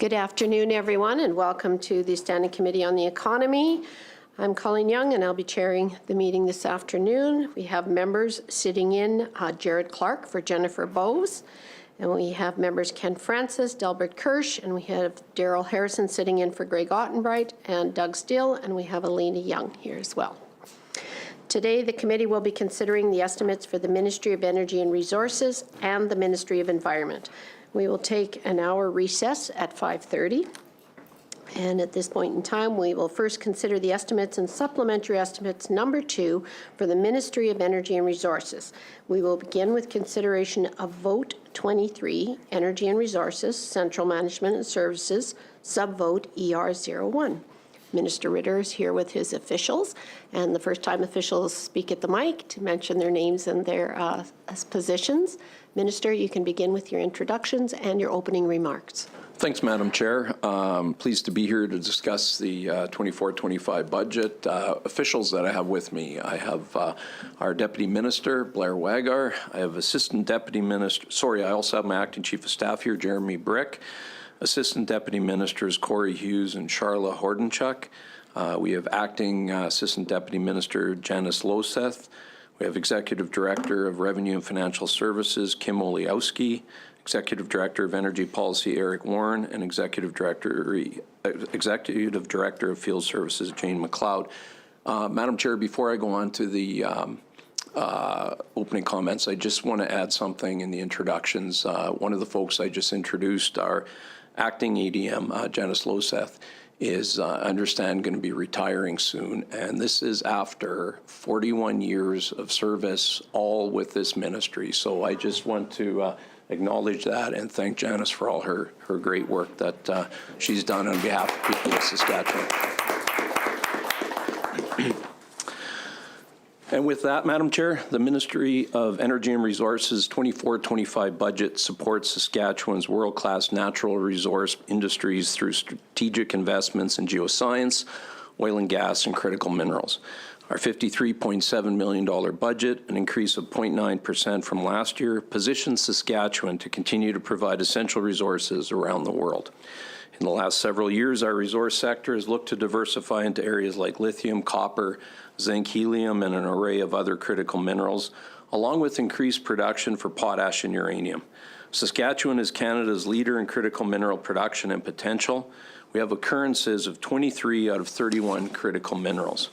Good afternoon, everyone, and welcome to the Standing Committee on the Economy. I'm Colleen Young, and I'll be chairing the meeting this afternoon. We have members sitting in, Jared Clark for Jennifer Bowes, and we have members Ken Francis, Delbert Kirsch, and we have Daryl Harrison sitting in for Greg Ottenbright and Doug Steele, and we have Alina Young here as well. Today, the committee will be considering the estimates for the Ministry of Energy and Resources and the Ministry of Environment. We will take an hour recess at 5:30. And at this point in time, we will first consider the estimates and supplementary estimates number 2 for the Ministry of Energy and Resources. We will begin with consideration of Vote 23, Energy and Resources, Central Management and Services, subvote ER01. Minister Ritter is here with his officials, and the first time officials speak at the mic to mention their names and their positions. Minister, you can begin with your introductions and your opening remarks. Thanks, Madam Chair. Pleased to be here to discuss the 24-25 budget. Officials that I have with me, I have our Deputy Minister, Blair Wagar. I have Assistant Deputy Minister, I also have my Acting Chief of Staff here, Jeremy Brick. Assistant Deputy Ministers Corey Hughes and Charla Hordenchuk. We have Acting Assistant Deputy Minister Janice Loseth. We have Executive Director of Revenue and Financial Services Kim Oliowski, Executive Director of Energy Policy Eric Warren, and Executive Director of Field Services Jane McLeod. Madam Chair, before I go on to the opening comments, I just want to add something in the introductions. One of the folks I just introduced, our Acting ADM, Janice Loseth, is, I understand, going to be retiring soon. And this is after 41 years of service, all with this ministry. So I just want to acknowledge that and thank Janice for all her great work that she's done on behalf of people of Saskatchewan. And with that, Madam Chair, the Ministry of Energy and Resources 24-25 budget supports Saskatchewan's world-class natural resource industries through strategic investments in geoscience, oil and gas, and critical minerals. Our $53.7 million budget, an increase of 0.9% from last year, positions Saskatchewan to continue to provide essential resources around the world. In the last several years, our resource sector has looked to diversify into areas like lithium, copper, zinc, helium, and an array of other critical minerals, along with increased production for potash and uranium. Saskatchewan is Canada's leader in critical mineral production and potential. We have occurrences of 23 out of 31 critical minerals.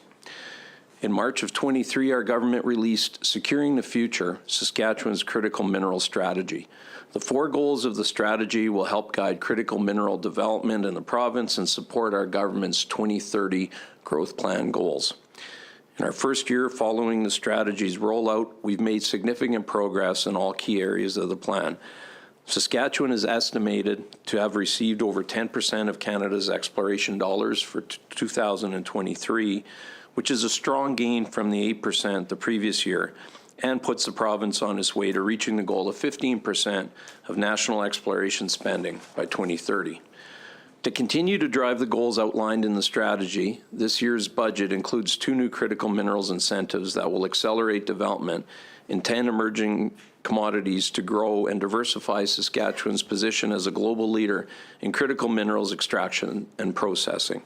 In March of 23, our government released Securing the Future, Saskatchewan's Critical Mineral Strategy. The 4 goals of the strategy will help guide critical mineral development in the province and support our government's 2030 growth plan goals. In our first year following the strategy's rollout, we've made significant progress in all key areas of the plan. Saskatchewan is estimated to have received over 10% of Canada's exploration dollars for 2023, which is a strong gain from the 8% the previous year, and puts the province on its way to reaching the goal of 15% of national exploration spending by 2030. To continue to drive the goals outlined in the strategy, this year's budget includes 2 new critical minerals incentives that will accelerate development in 10 emerging commodities to grow and diversify Saskatchewan's position as a global leader in critical minerals extraction and processing.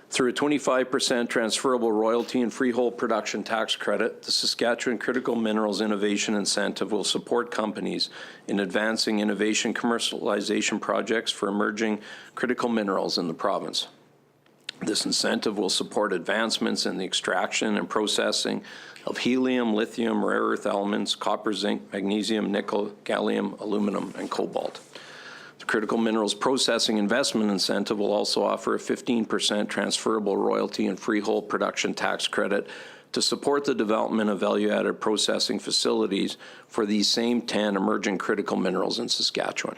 Through a 25% transferable royalty and freehold production tax credit, the Saskatchewan Critical Minerals Innovation Incentive will support companies in advancing innovation commercialization projects for emerging critical minerals in the province. This incentive will support advancements in the extraction and processing of helium, lithium, rare earth elements, copper, zinc, magnesium, nickel, gallium, aluminum, and cobalt. The Critical Minerals Processing Investment Incentive will also offer a 15% transferable royalty and freehold production tax credit to support the development of value-added processing facilities for these same 10 emerging critical minerals in Saskatchewan.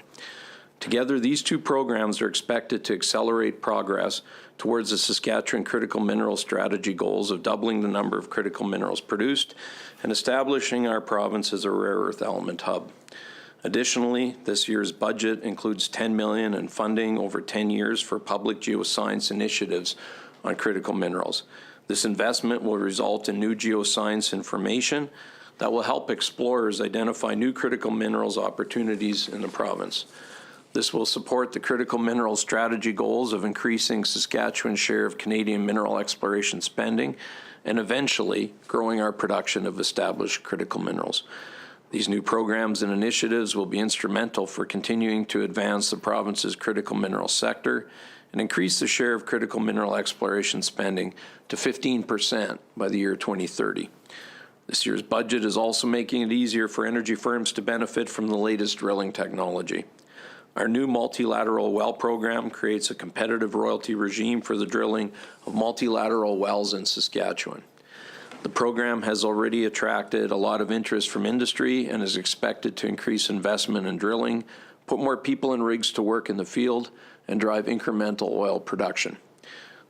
Together, these 2 programs are expected to accelerate progress towards the Saskatchewan Critical Mineral Strategy goals of doubling the number of critical minerals produced and establishing our province as a rare earth element hub. Additionally, this year's budget includes $10 million in funding over 10 years for public geoscience initiatives on critical minerals. This investment will result in new geoscience information that will help explorers identify new critical minerals opportunities in the province. This will support the critical mineral strategy goals of increasing Saskatchewan's share of Canadian mineral exploration spending and eventually growing our production of established critical minerals. These new programs and initiatives will be instrumental for continuing to advance the province's critical mineral sector and increase the share of critical mineral exploration spending to 15% by the year 2030. This year's budget is also making it easier for energy firms to benefit from the latest drilling technology. Our new multilateral well program creates a competitive royalty regime for the drilling of multilateral wells in Saskatchewan. The program has already attracted a lot of interest from industry and is expected to increase investment in drilling, put more people and rigs to work in the field, and drive incremental oil production.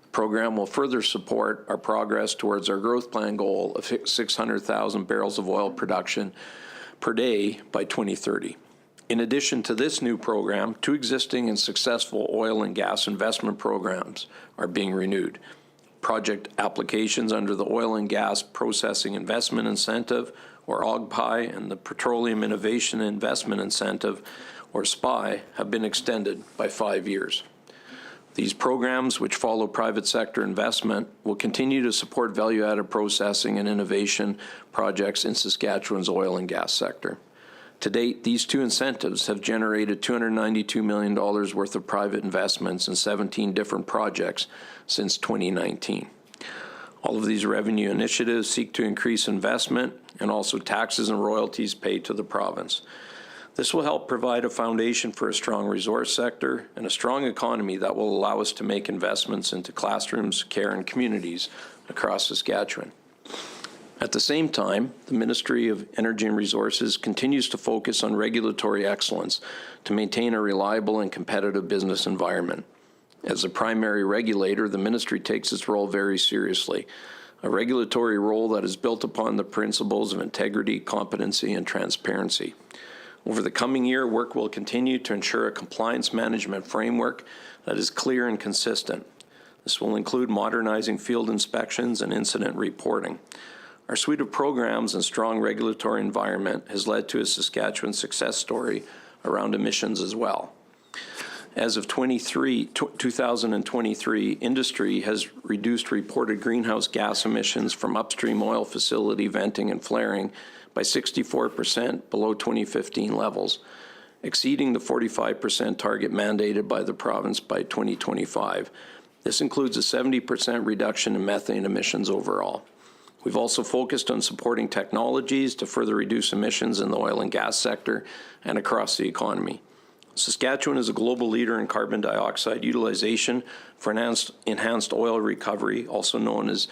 The program will further support our progress towards our growth plan goal of 600,000 barrels of oil production per day by 2030. In addition to this new program, 2 existing and successful oil and gas investment programs are being renewed. Project applications under the Oil and Gas Processing Investment Incentive, or OGPI, and the Petroleum Innovation Investment Incentive, or SPI, have been extended by 5 years. These programs, which follow private sector investment, will continue to support value-added processing and innovation projects in Saskatchewan's oil and gas sector. To date, these 2 incentives have generated $292 million worth of private investments in 17 different projects since 2019. All of these revenue initiatives seek to increase investment and also taxes and royalties paid to the province. This will help provide a foundation for a strong resource sector and a strong economy that will allow us to make investments into classrooms, care, and communities across Saskatchewan. At the same time, the Ministry of Energy and Resources continues to focus on regulatory excellence to maintain a reliable and competitive business environment. As a primary regulator, the ministry takes its role very seriously, a regulatory role that is built upon the principles of integrity, competency, and transparency. Over the coming year, work will continue to ensure a compliance management framework that is clear and consistent. This will include modernizing field inspections and incident reporting. Our suite of programs and strong regulatory environment has led to a Saskatchewan success story around emissions as well. As of 2023, industry has reduced reported greenhouse gas emissions from upstream oil facility venting and flaring by 64% below 2015 levels, exceeding the 45% target mandated by the province by 2025. This includes a 70% reduction in methane emissions overall. We've also focused on supporting technologies to further reduce emissions in the oil and gas sector and across the economy. Saskatchewan is a global leader in carbon dioxide utilization for enhanced oil recovery, also known as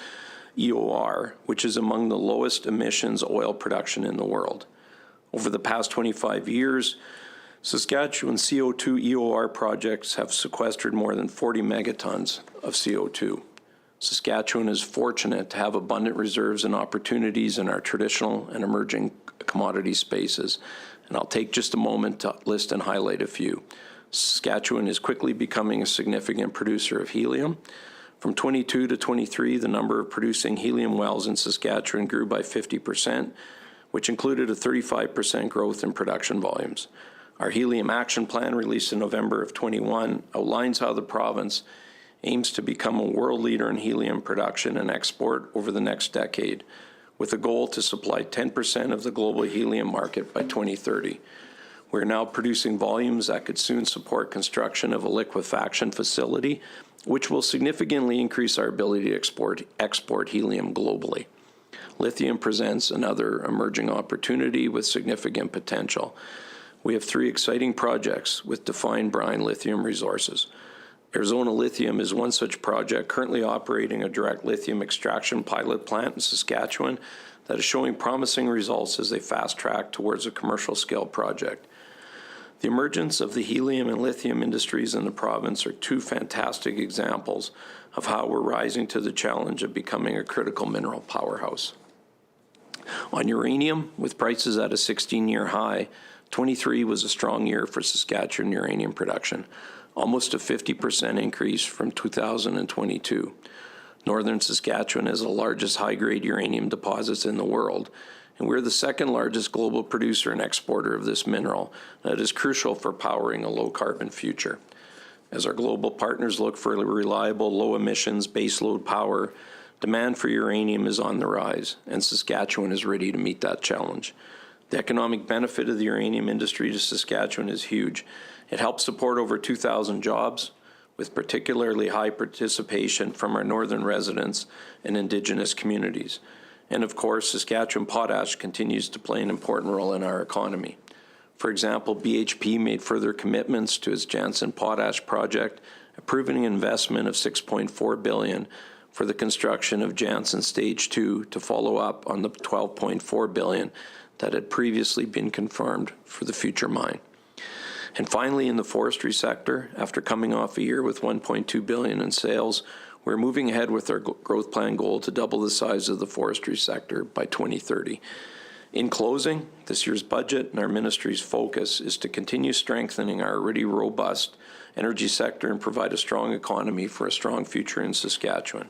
EOR, which is among the lowest emissions oil production in the world. Over the past 25 years, Saskatchewan CO2 EOR projects have sequestered more than 40 megatons of CO2. Saskatchewan is fortunate to have abundant reserves and opportunities in our traditional and emerging commodity spaces, and I'll take just a moment to list and highlight a few. Saskatchewan is quickly becoming a significant producer of helium. From 22 to 23, the number of producing helium wells in Saskatchewan grew by 50%, which included a 35% growth in production volumes. Our Helium Action Plan, released in November of 21, outlines how the province aims to become a world leader in helium production and export over the next decade, with a goal to supply 10% of the global helium market by 2030. We're now producing volumes that could soon support construction of a liquefaction facility, which will significantly increase our ability to export helium globally. Lithium presents another emerging opportunity with significant potential. We have 3 exciting projects with defined brine lithium resources. Arizona Lithium is one such project currently operating a direct lithium extraction pilot plant in Saskatchewan that is showing promising results as they fast-track towards a commercial-scale project. The emergence of the helium and lithium industries in the province are 2 fantastic examples of how we're rising to the challenge of becoming a critical mineral powerhouse. On uranium, with prices at a 16-year high, 23 was a strong year for Saskatchewan uranium production, almost a 50% increase from 2022. Northern Saskatchewan is the largest high-grade uranium deposits in the world, and we're the second largest global producer and exporter of this mineral that is crucial for powering a low-carbon future. As our global partners look for reliable, low-emissions baseload power, demand for uranium is on the rise, and Saskatchewan is ready to meet that challenge. The economic benefit of the uranium industry to Saskatchewan is huge. It helps support over 2,000 jobs, with particularly high participation from our northern residents and Indigenous communities. And of course, Saskatchewan potash continues to play an important role in our economy. For example, BHP made further commitments to its Jansen Potash project, approving an investment of $6.4 billion for the construction of Jansen Stage 2 to follow up on the $12.4 billion that had previously been confirmed for the future mine. And finally, in the forestry sector, after coming off a year with $1.2 billion in sales, we're moving ahead with our growth plan goal to double the size of the forestry sector by 2030. In closing, this year's budget and our ministry's focus is to continue strengthening our already robust energy sector and provide a strong economy for a strong future in Saskatchewan.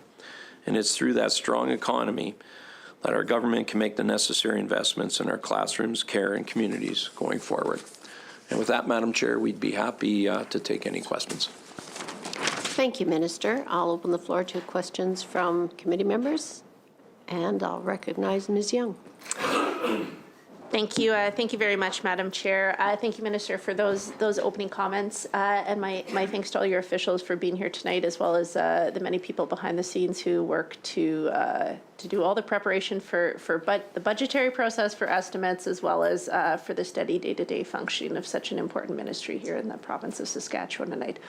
And it's through that strong economy that our government can make the necessary investments in our classrooms, care, and communities going forward. And with that, Madam Chair, we'd be happy to take any questions. Thank you, Minister. I'll open the floor to questions from committee members, and I'll recognize Ms. Young. Thank you. Thank you very much, Madam Chair. Thank you, Minister, for those opening comments, and my thanks to all your officials for being here tonight, as well as the many people behind the scenes who work to do all the preparation for the budgetary process, for estimates, as well as for the steady day-to-day functioning of such an important ministry here in the province of Saskatchewan. And I'd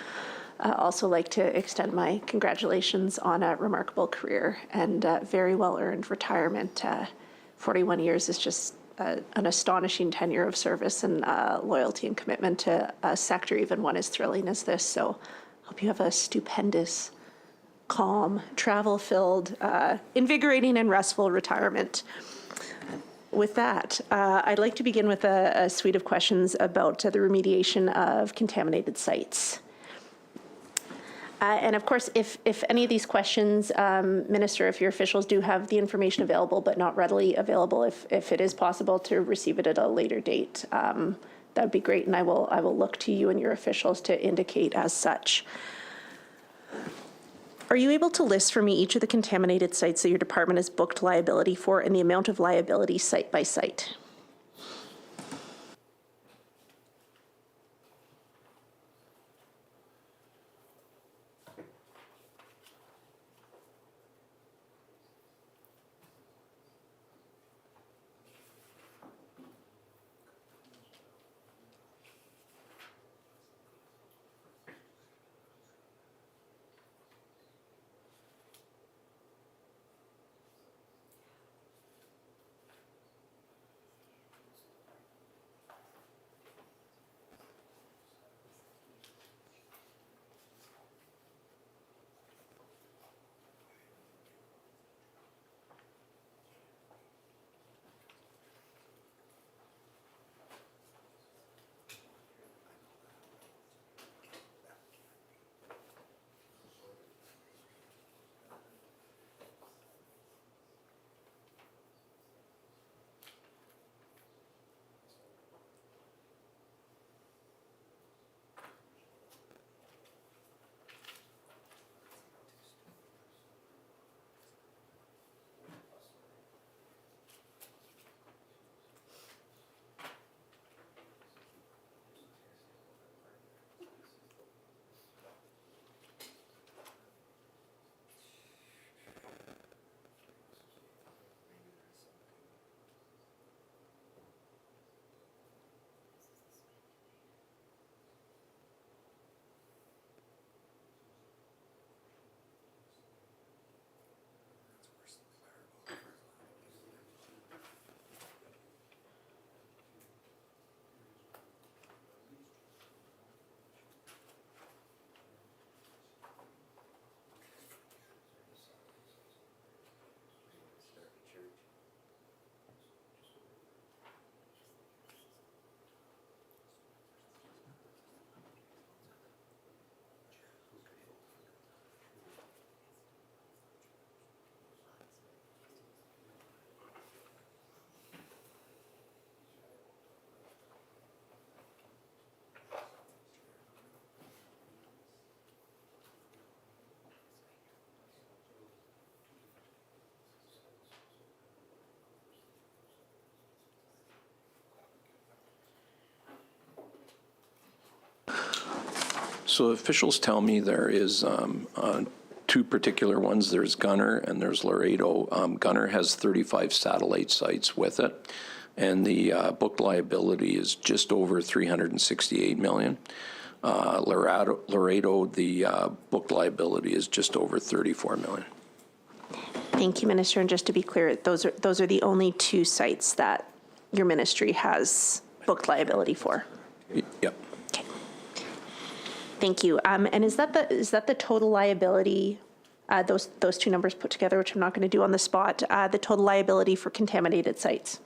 also like to extend my congratulations on a remarkable career and very well-earned retirement. 41 years is just an astonishing tenure of service and loyalty and commitment to a sector, even one as thrilling as this. So I hope you have a stupendous, calm, travel-filled, invigorating and restful retirement. With that, I'd like to begin with a suite of questions about the remediation of contaminated sites. And of course, if any of these questions, Minister, if your officials do have the information available but not readily available, if it is possible to receive it at a later date, that would be great, and I will look to you and your officials to indicate as such. Are you able to list for me each of the contaminated sites that your department has booked liability for and the amount of liability site by site? So officials tell me there is two particular ones. There's Gunner and there's Laredo. Gunner has 35 satellite sites with it, and the book liability is just over $368 million. Laredo, the book liability is just over $34 million. Thank you, Minister. And just to be clear, those are the only two sites that your ministry has booked liability for. Yep. Okay. Thank you. And is that the total liability? Those two numbers put together, which I'm not going to do on the spot. The total liability for contaminated sites.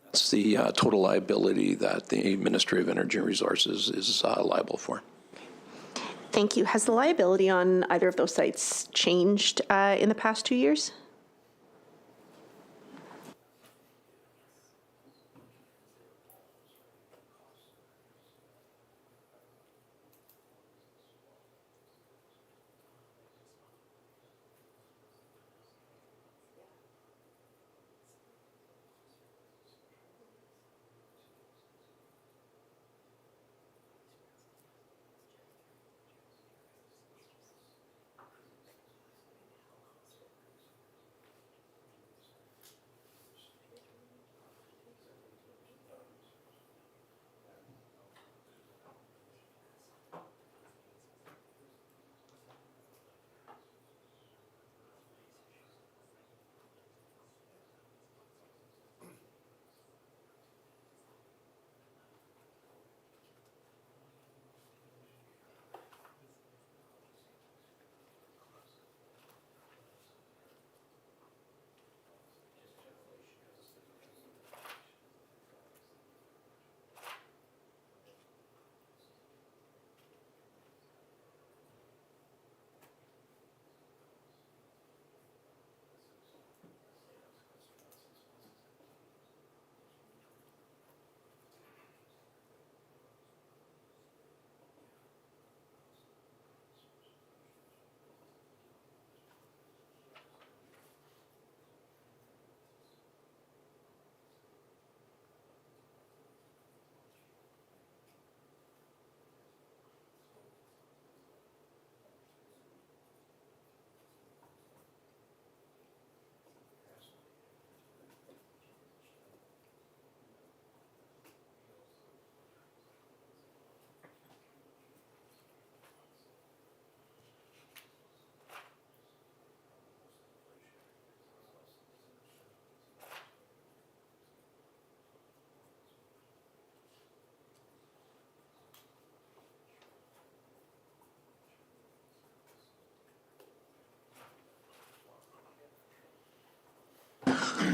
That's the total liability that the Ministry of Energy and Resources is liable for. Thank you. Has the liability on either of those sites changed in the past 2 years?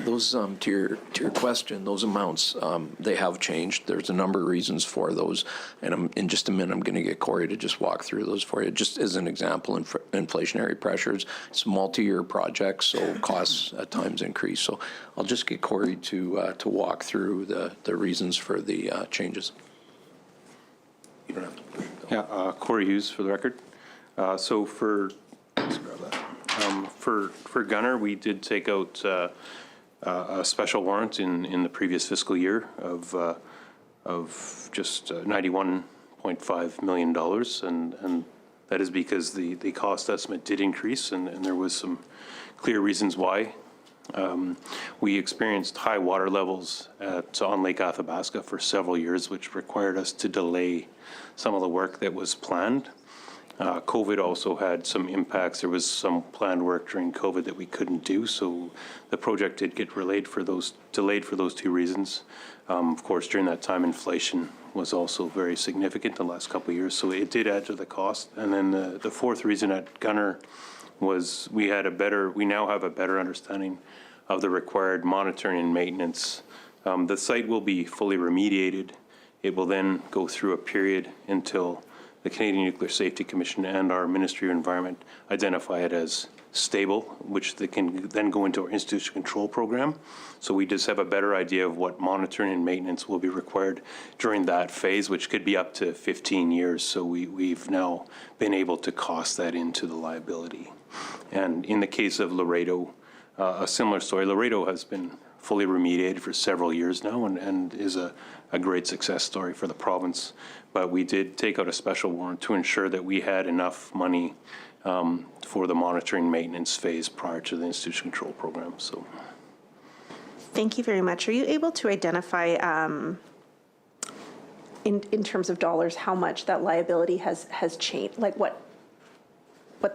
Those, to your question, those amounts, they have changed. There's a number of reasons for those, and in just a minute, I'm going to get Corey to just walk through those for you. Just as an example, inflationary pressures, it's multi-year projects, so costs at times increase. So I'll just get Corey to walk through the reasons for the changes. You don't have to. Yeah, Corey Hughes for the record. So for Gunner, we did take out a special warrant in the previous fiscal year of just $91.5 million, and that is because the cost estimate did increase, and there was some clear reasons why. We experienced high water levels on Lake Athabasca for several years, which required us to delay some of the work that was planned. COVID also had some impacts. There was some planned work during COVID that we couldn't do, so the project did get delayed for those two reasons. Of course, during that time, inflation was also very significant the last couple of years, so it did add to the cost. And then the fourth reason at Gunner was we now have a better understanding of the required monitoring and maintenance. The site will be fully remediated. It will then go through a period until the Canadian Nuclear Safety Commission and our Ministry of Environment identify it as stable, which they can then go into our institution control program. So we just have a better idea of what monitoring and maintenance will be required during that phase, which could be up to 15 years. So we've now been able to cost that into the liability. And in the case of Laredo, a similar story. Laredo has been fully remediated for several years now and is a great success story for the province. But we did take out a special warrant to ensure that we had enough money for the monitoring maintenance phase prior to the institution control program. So, Thank you very much. Are you able to identify, in terms of dollars, how much that liability has changed? Like what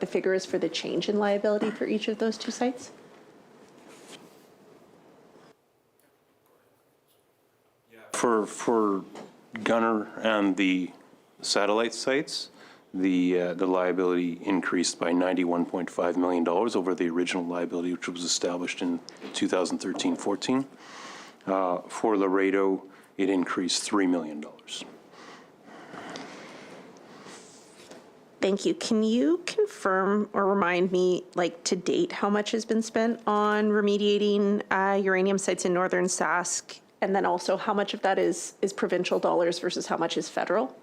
the figure is for the change in liability for each of those two sites? For Gunner and the satellite sites, the liability increased by $91.5 million over the original liability, which was established in 2013-14. For Laredo, it increased $3 million. Thank you. Can you confirm or remind me, like to date, how much has been spent on remediating uranium sites in northern Sask? And then also how much of that is provincial dollars versus how much is federal?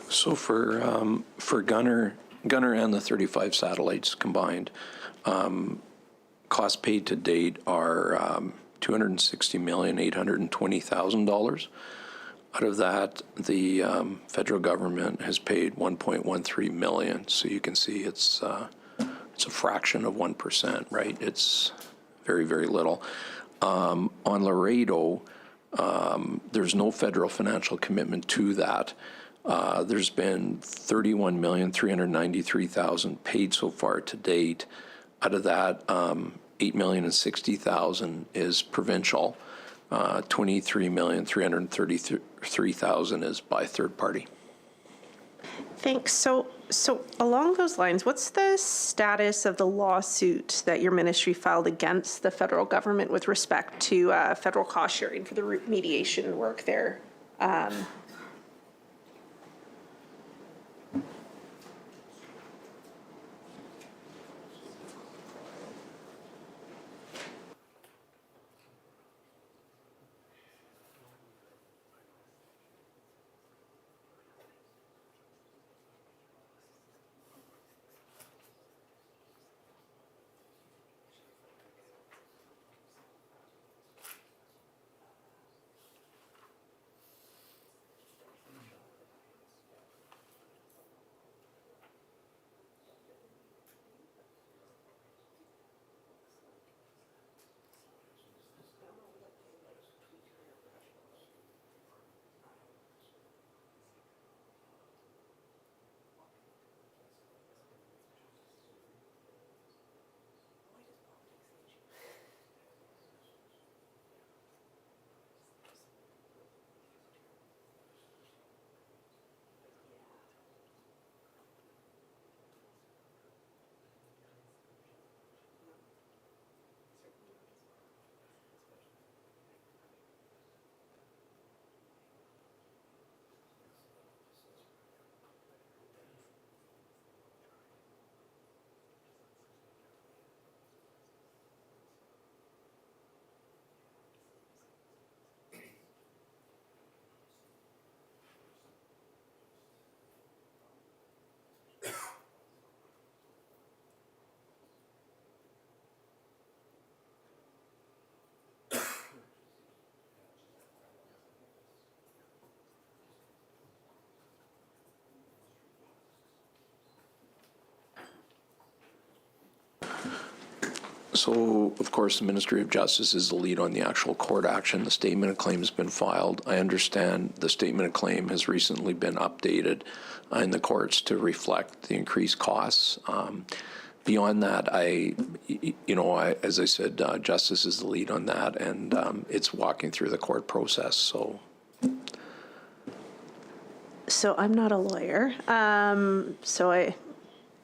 So for Gunner and the 35 satellites combined, costs paid to date are $260,820,000. Out of that, the federal government has paid $1.13 million. So you can see it's a fraction of 1%, right? It's very, very little. On Laredo, there's no federal financial commitment to that. There's been $31,393,000 paid so far to date. Out of that, $8,060,000 is provincial. $23,333,000 is by third party. Thanks. So along those lines, what's the status of the lawsuit that your ministry filed against the federal government with respect to federal cost sharing for the remediation work there? So, of course, the Ministry of Justice is the lead on the actual court action. The statement of claim has been filed. I understand the statement of claim has recently been updated in the courts to reflect the increased costs. Beyond that, as I said, Justice is the lead on that, and it's walking through the court process. So I'm not a lawyer, so I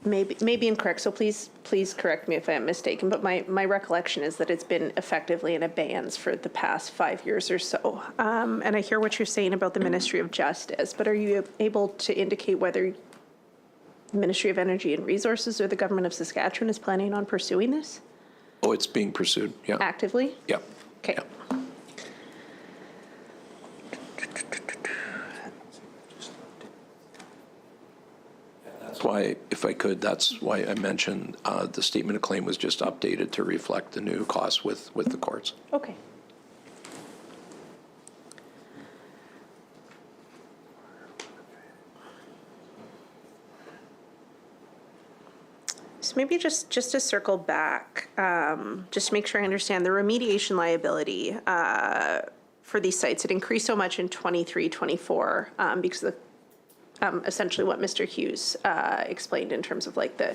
may be incorrect. So please correct me if I am mistaken. But my recollection is that it's been effectively in abeyance for the past 5 years or so. And I hear what you're saying about the Ministry of Justice, but are you able to indicate whether the Ministry of Energy and Resources or the Government of Saskatchewan is planning on pursuing this? Oh, it's being pursued, yeah. Actively? Yeah. Okay. Yeah. That's why, if I could, that's why I mentioned the statement of claim was just updated to reflect the new costs with the courts. Okay. So maybe just to circle back, just to make sure I understand, the remediation liability for these sites, it increased so much in 23, 24 because of essentially what Mr. Hughes explained in terms of like the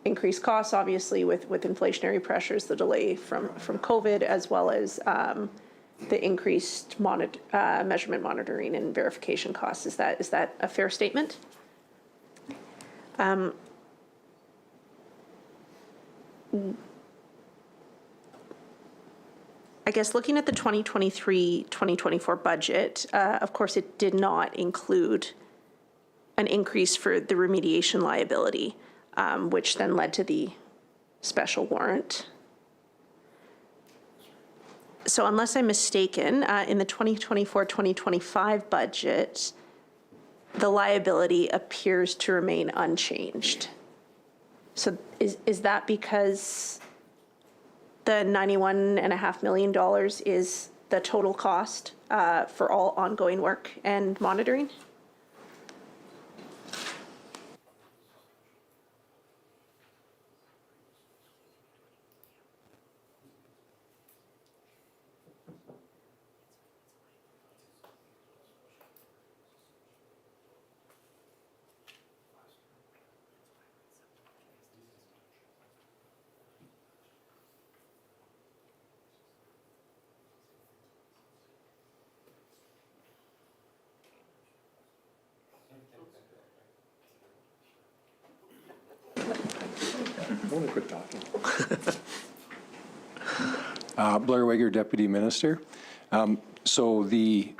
increased costs, obviously with inflationary pressures, the delay from COVID, as well as the increased measurement monitoring and verification costs. Is that a fair statement? I guess looking at the 2023-2024 budget, of course, it did not include an increase for the remediation liability, which then led to the special warrant. So unless I'm mistaken, in the 2024-2025 budget, the liability appears to remain unchanged. So is that because the $91.5 million is the total cost for all ongoing work and monitoring? want to quit talking. Blair Wager, Deputy Minister. So the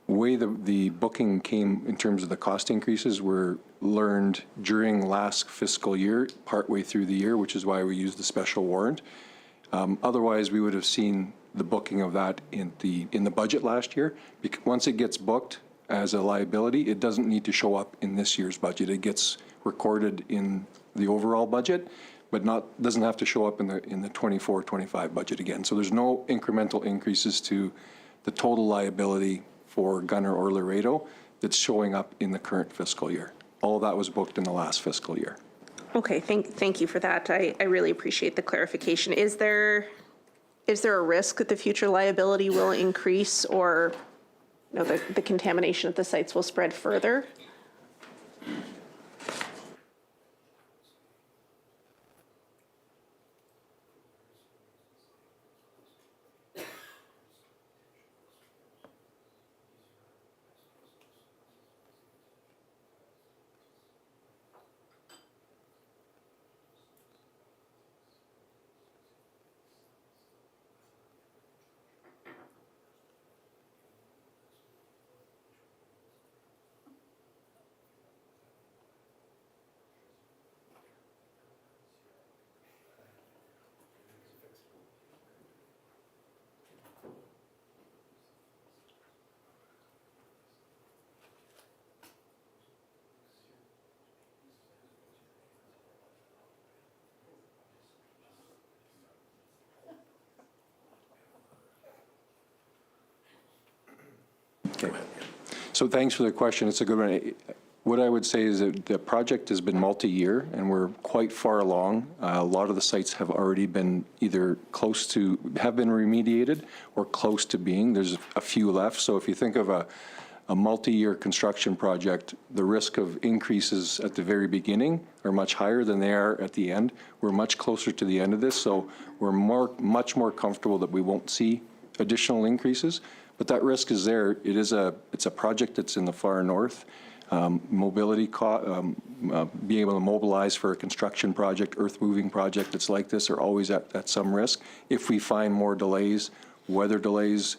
way the booking came in terms of the cost increases were learned during last fiscal year, partway through the year, which is why we used the special warrant. Otherwise, we would have seen the booking of that in the budget last year. Once it gets booked as a liability, it doesn't need to show up in this year's budget. It gets recorded in the overall budget, but doesn't have to show up in the 24-25 budget again. So there's no incremental increases to the total liability for Gunner or Laredo that's showing up in the current fiscal year. All that was booked in the last fiscal year. Okay, thank you for that. I really appreciate the clarification. Is there a risk that the future liability will increase, or the contamination at the sites will spread further? Okay. So thanks for the question. It's a good one. What I would say is that the project has been multi-year, and we're quite far along. A lot of the sites have already been either have been remediated or close to being. There's a few left. So if you think of a multi-year construction project, the risk of increases at the very beginning are much higher than they are at the end. We're much closer to the end of this, so we're much more comfortable that we won't see additional increases. But that risk is there. It's a project that's in the far north. Mobility, being able to mobilize for a construction project, earth-moving project that's like this are always at some risk. If we find more delays, weather delays,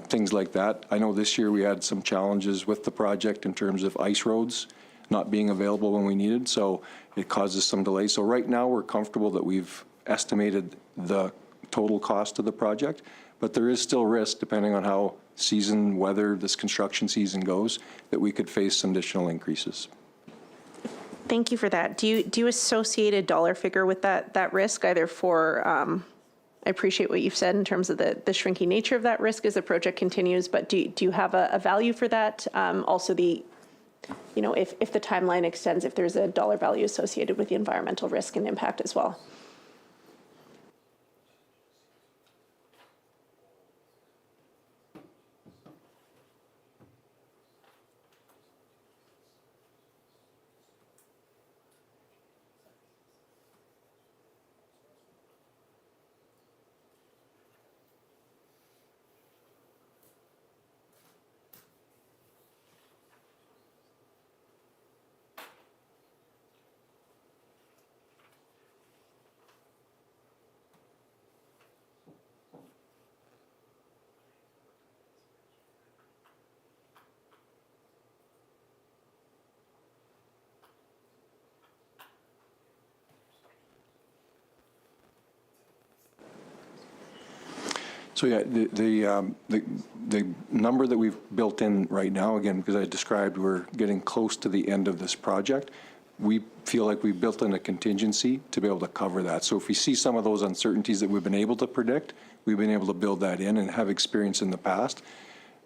things like that. I know this year we had some challenges with the project in terms of ice roads not being available when we needed, so it causes some delays. So right now we're comfortable that we've estimated the total cost of the project, but there is still risk, depending on how weather this construction season goes, that we could face some additional increases. Thank you for that. Do you associate a dollar figure with that risk, either for, I appreciate what you've said in terms of the shrinking nature of that risk as the project continues, but do you have a value for that? Also if the timeline extends, if there's a dollar value associated with the environmental risk and impact as well? So yeah, the number that we've built in right now, again, because I described we're getting close to the end of this project, we feel like we've built in a contingency to be able to cover that. So if we see some of those uncertainties that we've been able to predict, we've been able to build that in and have experience in the past.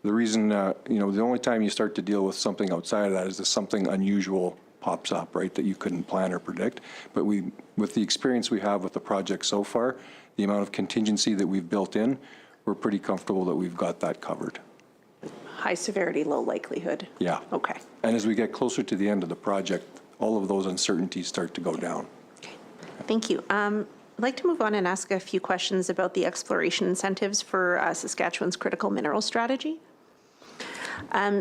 The reason, the only time you start to deal with something outside of that is if something unusual pops up, right, that you couldn't plan or predict. But with the experience we have with the project so far, the amount of contingency that we've built in, we're pretty comfortable that we've got that covered. High severity, low likelihood. Yeah. Okay. And as we get closer to the end of the project, all of those uncertainties start to go down. Okay. Thank you. I'd like to move on and ask a few questions about the exploration incentives for Saskatchewan's critical mineral strategy.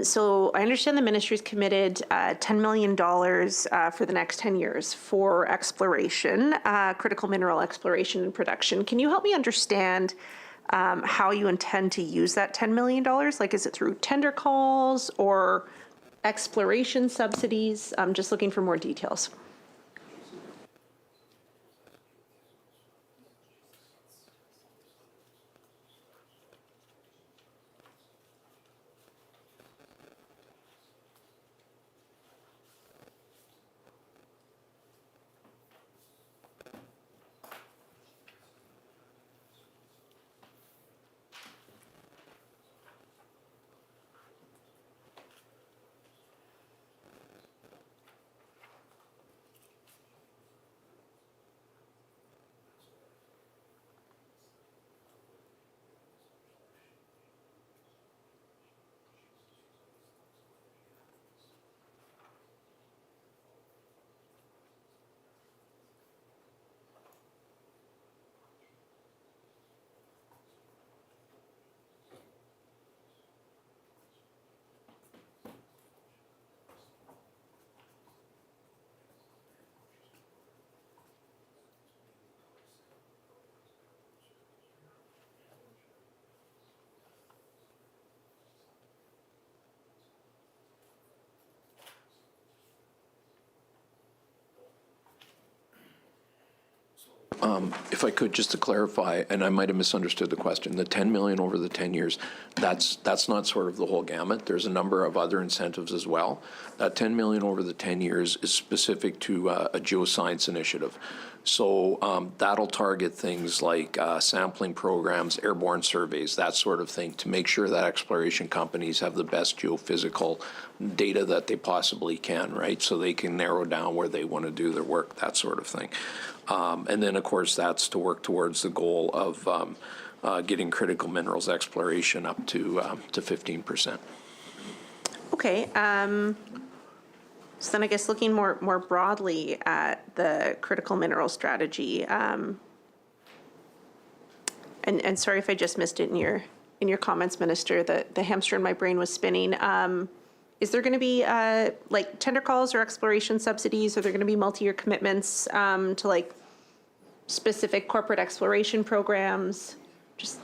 So I understand the ministry's committed $10 million for the next 10 years for exploration, critical mineral exploration and production. Can you help me understand how you intend to use that $10 million? Like, is it through tender calls or exploration subsidies? I'm just looking for more details. If I could, just to clarify, and I might have misunderstood the question, the 10 million over the 10 years, that's not sort of the whole gamut. There's a number of other incentives as well. That 10 million over the 10 years is specific to a geoscience initiative. So that'll target things like sampling programs, airborne surveys, that sort of thing, to make sure that exploration companies have the best geophysical data that they possibly can, right? So they can narrow down where they want to do their work, that sort of thing. And then, of course, that's to work towards the goal of getting critical minerals exploration up to 15%. Okay. So then I guess looking more broadly at the critical mineral strategy, and sorry if I just missed it in your comments, Minister, the hamster in my brain was spinning. Is there going to be like tender calls or exploration subsidies? Are there going to be multi-year commitments to like specific corporate exploration programs? Just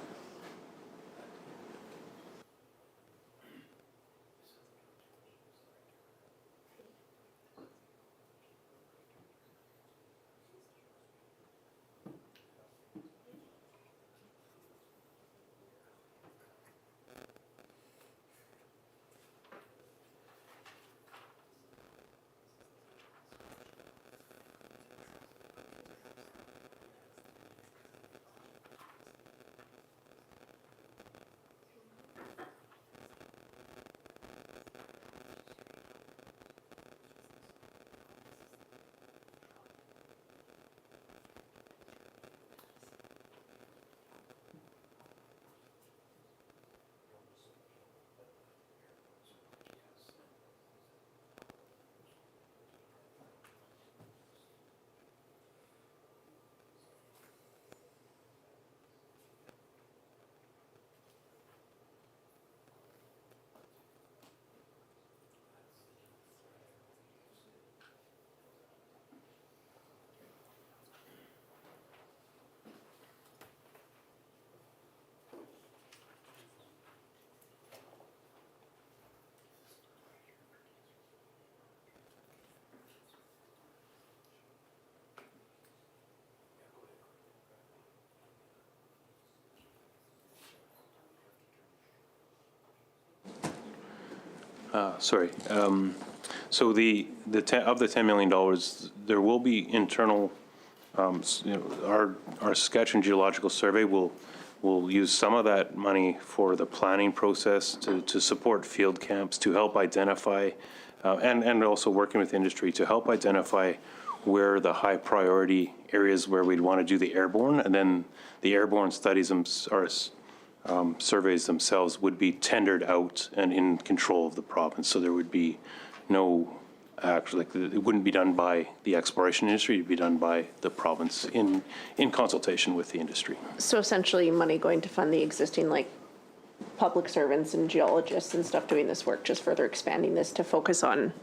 Sorry. So of the $10 million, there will be internal, our Saskatchewan Geological Survey will use some of that money for the planning process to support field camps, to help identify, and also working with industry to help identify where the high priority areas where we'd want to do the airborne, and then the airborne studies surveys themselves would be tendered out and in control of the province. So there would be no actually, it wouldn't be done by the exploration industry, it'd be done by the province in consultation with the industry. so essentially money going to fund the existing like public servants and geologists and stuff doing this work, just further expanding this to focus on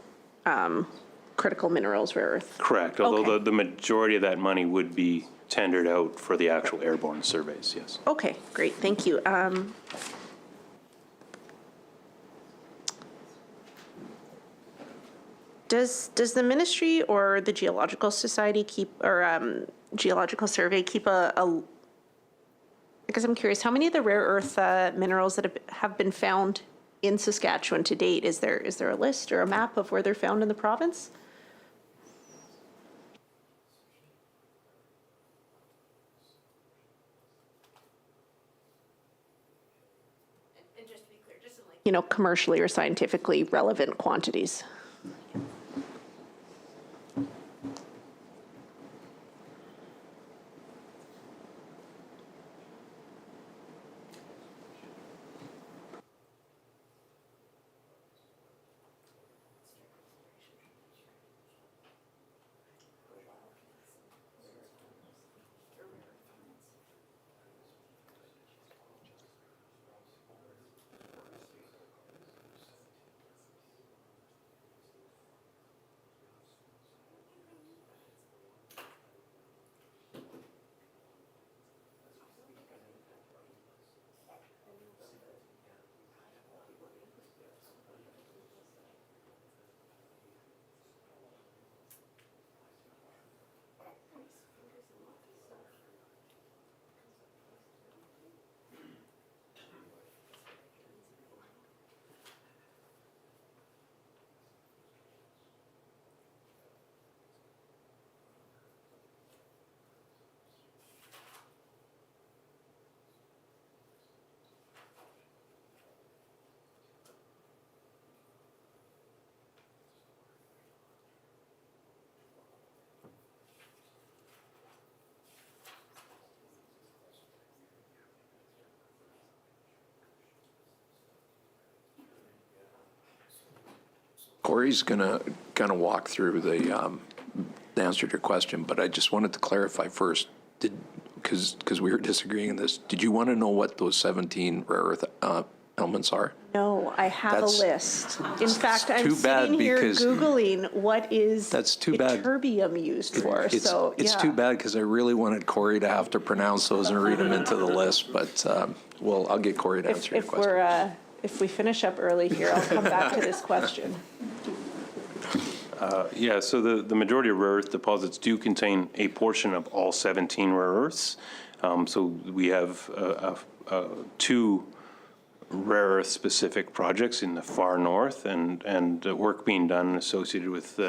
critical minerals, rare earth. Correct, although Okay. the majority of that money would be tendered out for the actual airborne surveys, yes. Okay, great, thank you. Does the ministry or the Geological Society keep, or Geological Survey keep I guess I'm curious, how many of the rare earth minerals that have been found in Saskatchewan to date? Is there a list or a map of where they're found in the province? And just to be clear, just in like, you know, commercially or scientifically relevant quantities. Corey's going to kind of walk through the answer to your question, but I just wanted to clarify first, because we were disagreeing on this, did you want to know what those 17 rare earth elements are? No, I have a That's- list. In fact, I'm too bad sitting here because- Googling what is That's too bad. ytterbium used for, It's yeah. too bad because I really wanted Corey to have to pronounce those and read them into the list, but well, I'll get Corey to answer your If question. if we finish up early here, I'll come back to this question. Yeah, so the majority of rare earth deposits do contain a portion of all 17 rare earths. So we have two rare earth specific projects in the far north and work being done associated with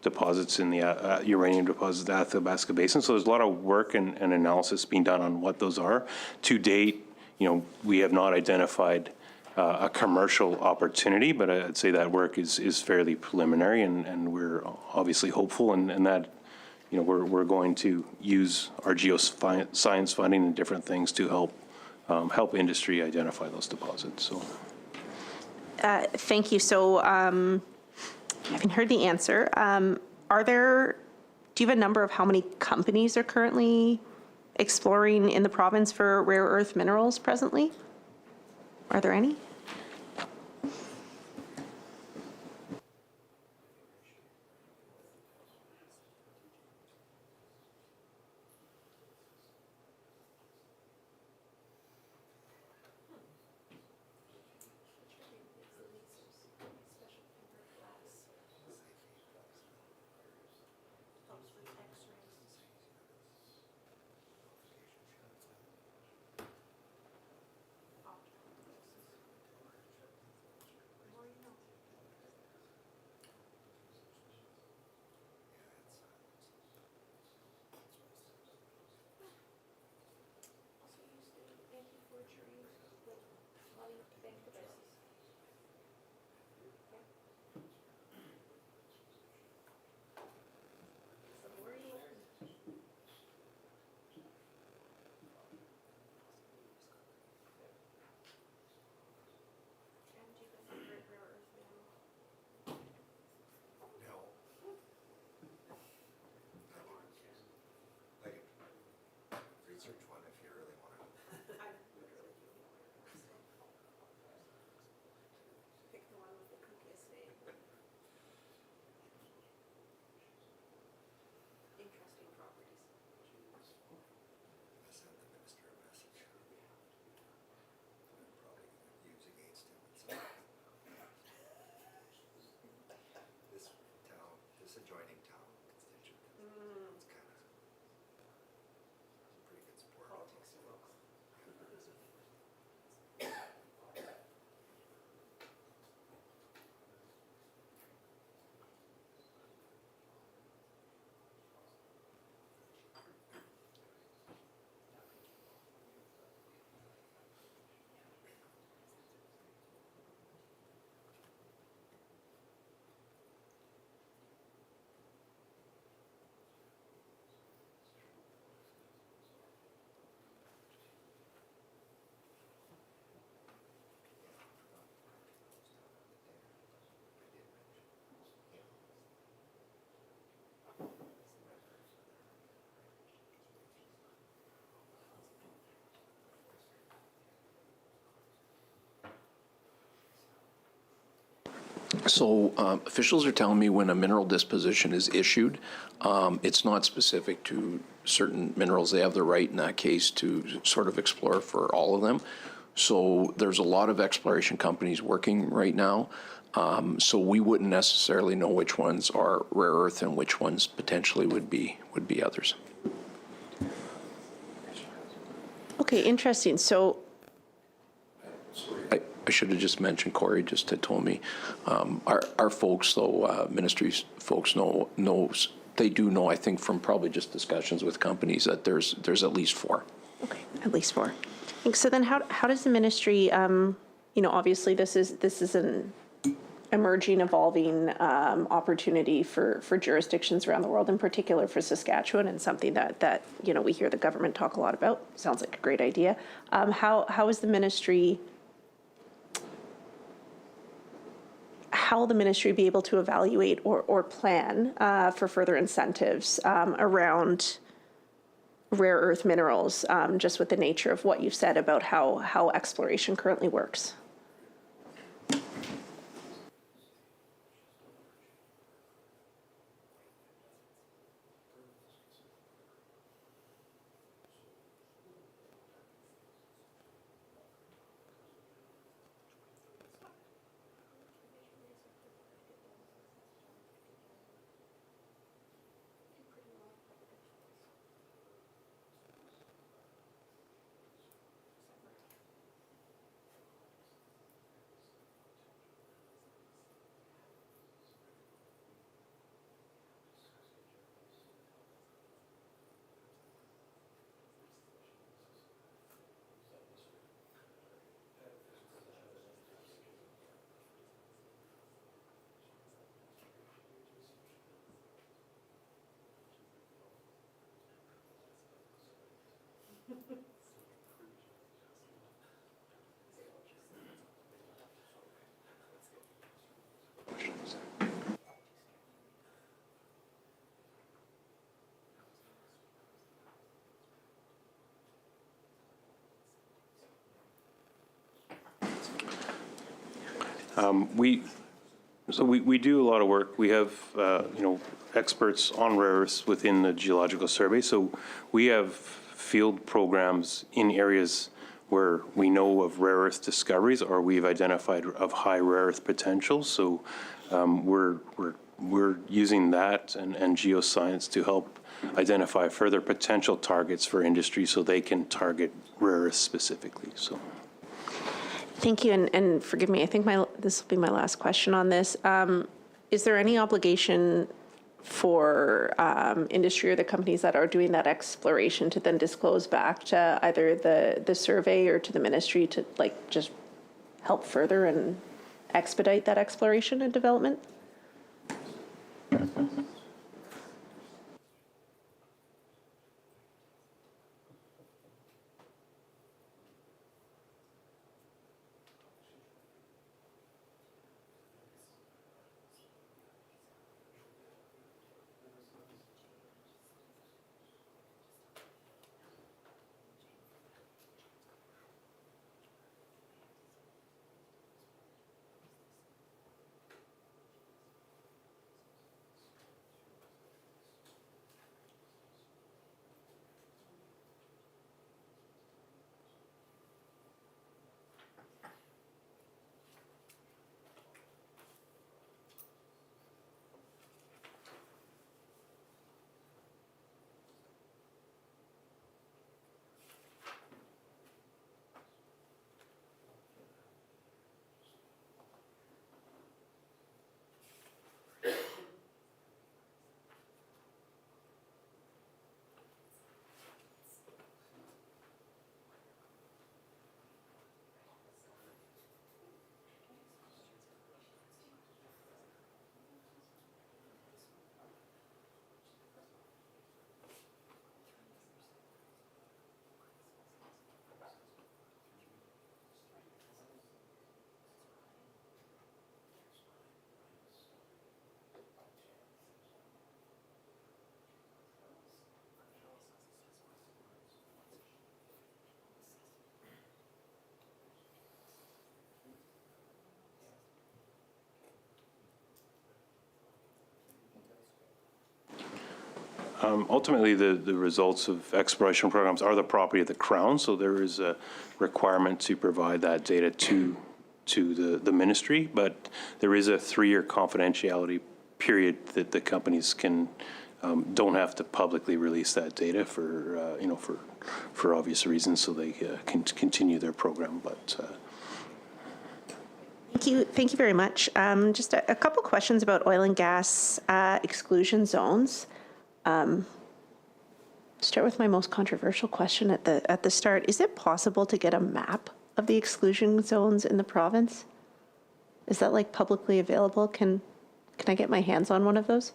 deposits in the uranium deposits in the Athabasca Basin. So there's a lot of work and analysis being done on what those are. To date, you know, we have not identified a commercial opportunity, but I'd say that work is fairly preliminary, and we're obviously hopeful, and that, you know, we're going to use our geoscience funding and different things to help industry identify those deposits. So, Thank you. So I haven't heard the answer. Do you have a number of how many companies are currently exploring in the province for rare earth minerals presently? Are there any? So officials are telling me when a mineral disposition is issued, it's not specific to certain minerals. They have the right in that case to sort of explore for all of them. So there's a lot of exploration companies working right now. So we wouldn't necessarily know which ones are rare earth and which ones potentially would be others. Okay, interesting. So, I should have just mentioned, Corey just had told me, our folks, though, ministries folks knows, they do know, I think, from probably just discussions with companies that there's at least 4. okay, at least 4. So then how does the ministry, obviously this is an emerging, evolving opportunity for jurisdictions around the world, in particular for Saskatchewan, and something that we hear the government talk a lot about. Sounds like a great idea. How is the ministry? How will the ministry be able to evaluate or plan for further incentives around rare earth minerals, just with the nature of what you've said about how exploration currently works? We do a lot of work. We have, experts on rare earths within the Geological Survey. So we have field programs in areas where we know of rare earth discoveries or we've identified of high rare earth potential. So we're using that and geoscience to help identify further potential targets for industry so they can target rare earths specifically. So. Thank you, and forgive me, I think this will be my last question on this. Is there any obligation for industry or the companies that are doing that exploration to then disclose back to either the survey or to the ministry to just help further and expedite that exploration and development? Ultimately, the results of exploration programs are the property of the Crown, so there is a requirement to provide that data to the ministry, but there is a 3-year confidentiality period that the companies don't have to publicly release that data for obvious reasons, so they can continue their program. But Thank you very much. Just a couple questions about oil and gas exclusion zones. Start with my most controversial question at the start. Is it possible to get a map of the exclusion zones in the province? Is that like publicly available? Can I get my hands on one of those?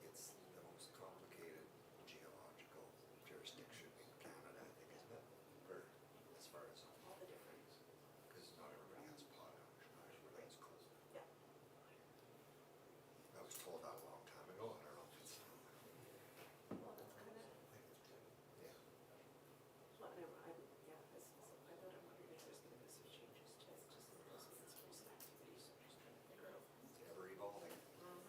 It's the most complicated geological jurisdiction in Canada, I think, isn't it? For, as far as all the different, because not everybody has potash, not everybody has coal. Yeah. I was told that a long time ago, I don't know if it's. Well, that's kind of. Yeah. Well, I thought I wondered if there's going to be some changes to it, just in those recent activities, so just trying to figure out. It's ever evolving. Sure.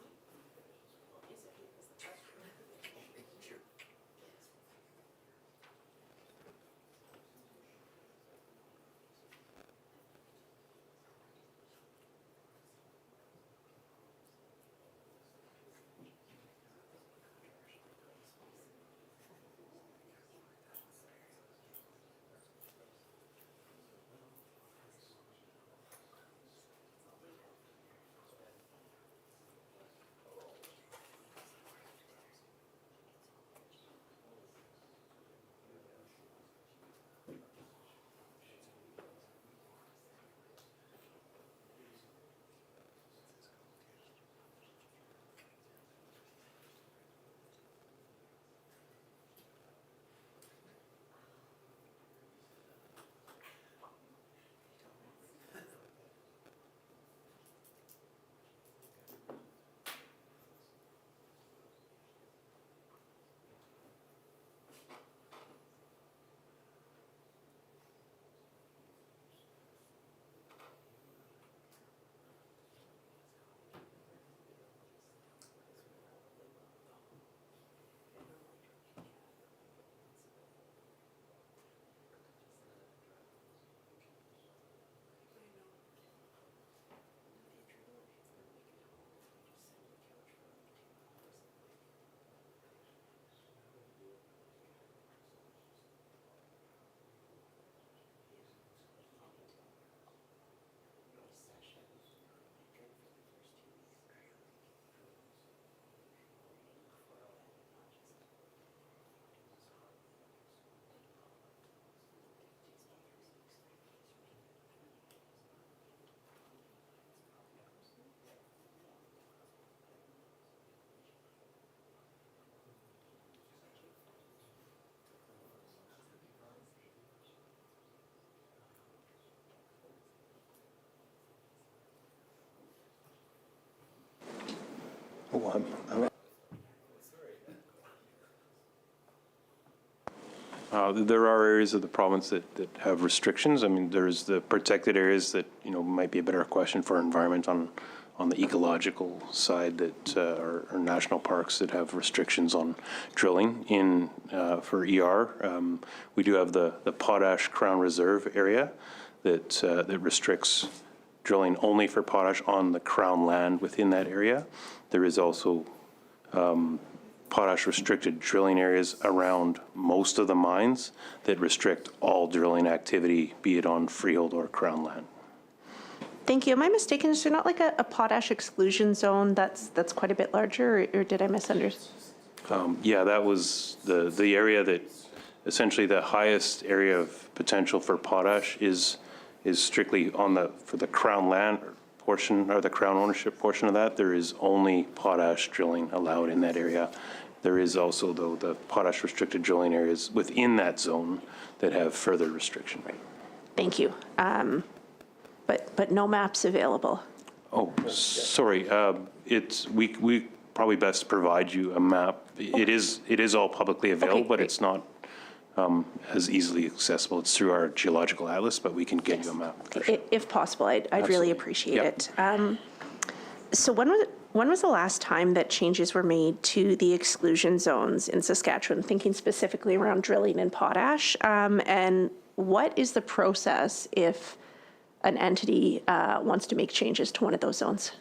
There are areas of the province that have restrictions. I mean, there's the protected areas that, might be a better question for environment on the ecological side that are national parks that have restrictions on drilling for ER. We do have the Potash Crown Reserve area that restricts drilling only for potash on the Crown land within that area. There is also potash restricted drilling areas around most of the mines that restrict all drilling activity, be it on freehold or Crown land. Thank you. Am I mistaken? Is there not like a potash exclusion zone that's quite a bit larger, or did I misunderstand? Yeah, that was the area that essentially the highest area of potential for potash is strictly for the Crown land portion, or the Crown ownership portion of that. There is only potash drilling allowed in that area. There is also, though, the potash restricted drilling areas within that zone that have further restriction. Thank you. But no maps available. Oh, sorry. probably best to provide you a map. It is all publicly available, but great. it's not as easily accessible. It's through our geological atlas, but we can get you a map. For sure. If possible, I'd really Absolutely. appreciate Yep. it. So when was the last time that changes were made to the exclusion zones in Saskatchewan, thinking specifically around drilling and potash? And what is the process if an entity wants to make changes to one of those zones?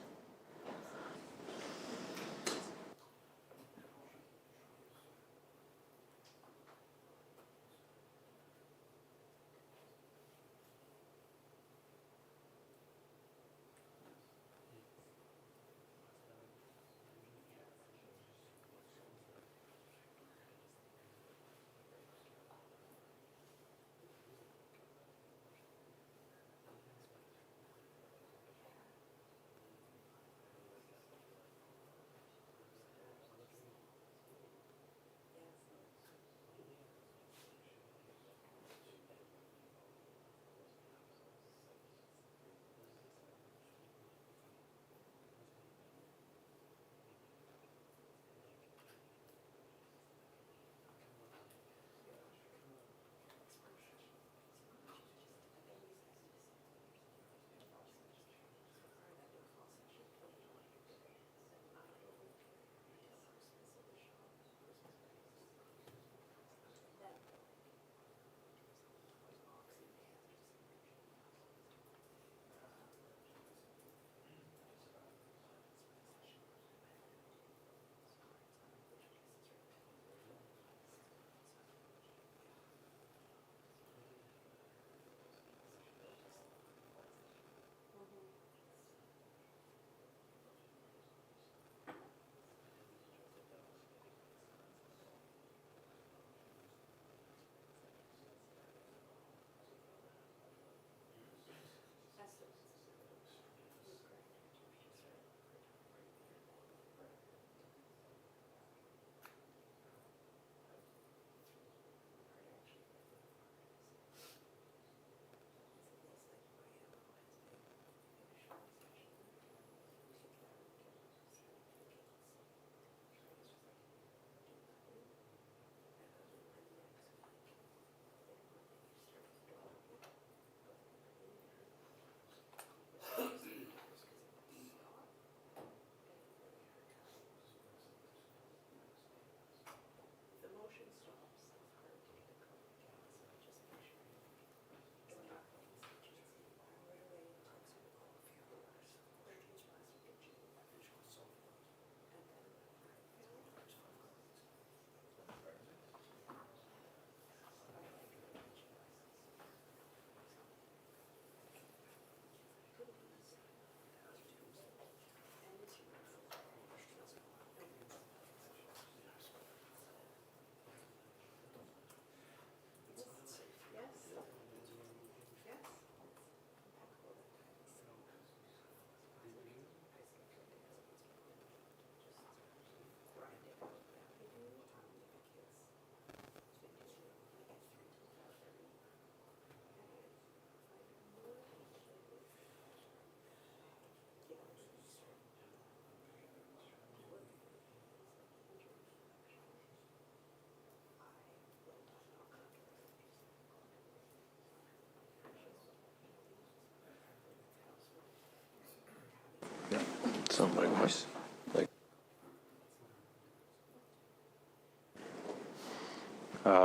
Something like this.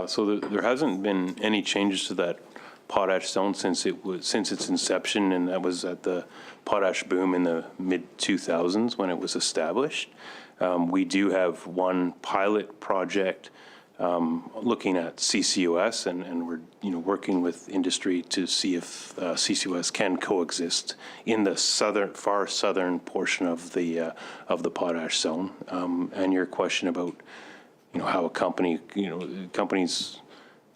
So there hasn't been any changes to that potash zone since its inception, and that was at the potash boom in the mid-2000s when it was established. We do have one pilot project looking at CCUS, and we're working with industry to see if CCUS can coexist in the far southern portion of the potash zone. And your question about how a companies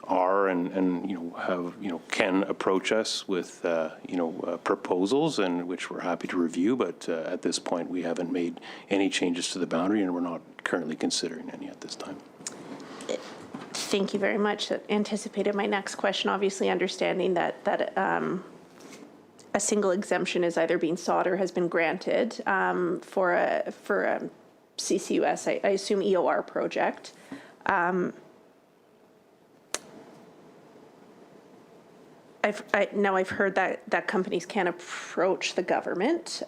are and have can approach us with proposals, and which we're happy to review, but at this point we haven't made any changes to the boundary, and we're not currently considering any at this time. Thank you very much. That anticipated my next question, obviously understanding that a single exemption is either being sought or has been granted for a CCUS, I assume EOR project. I've heard that companies can approach the government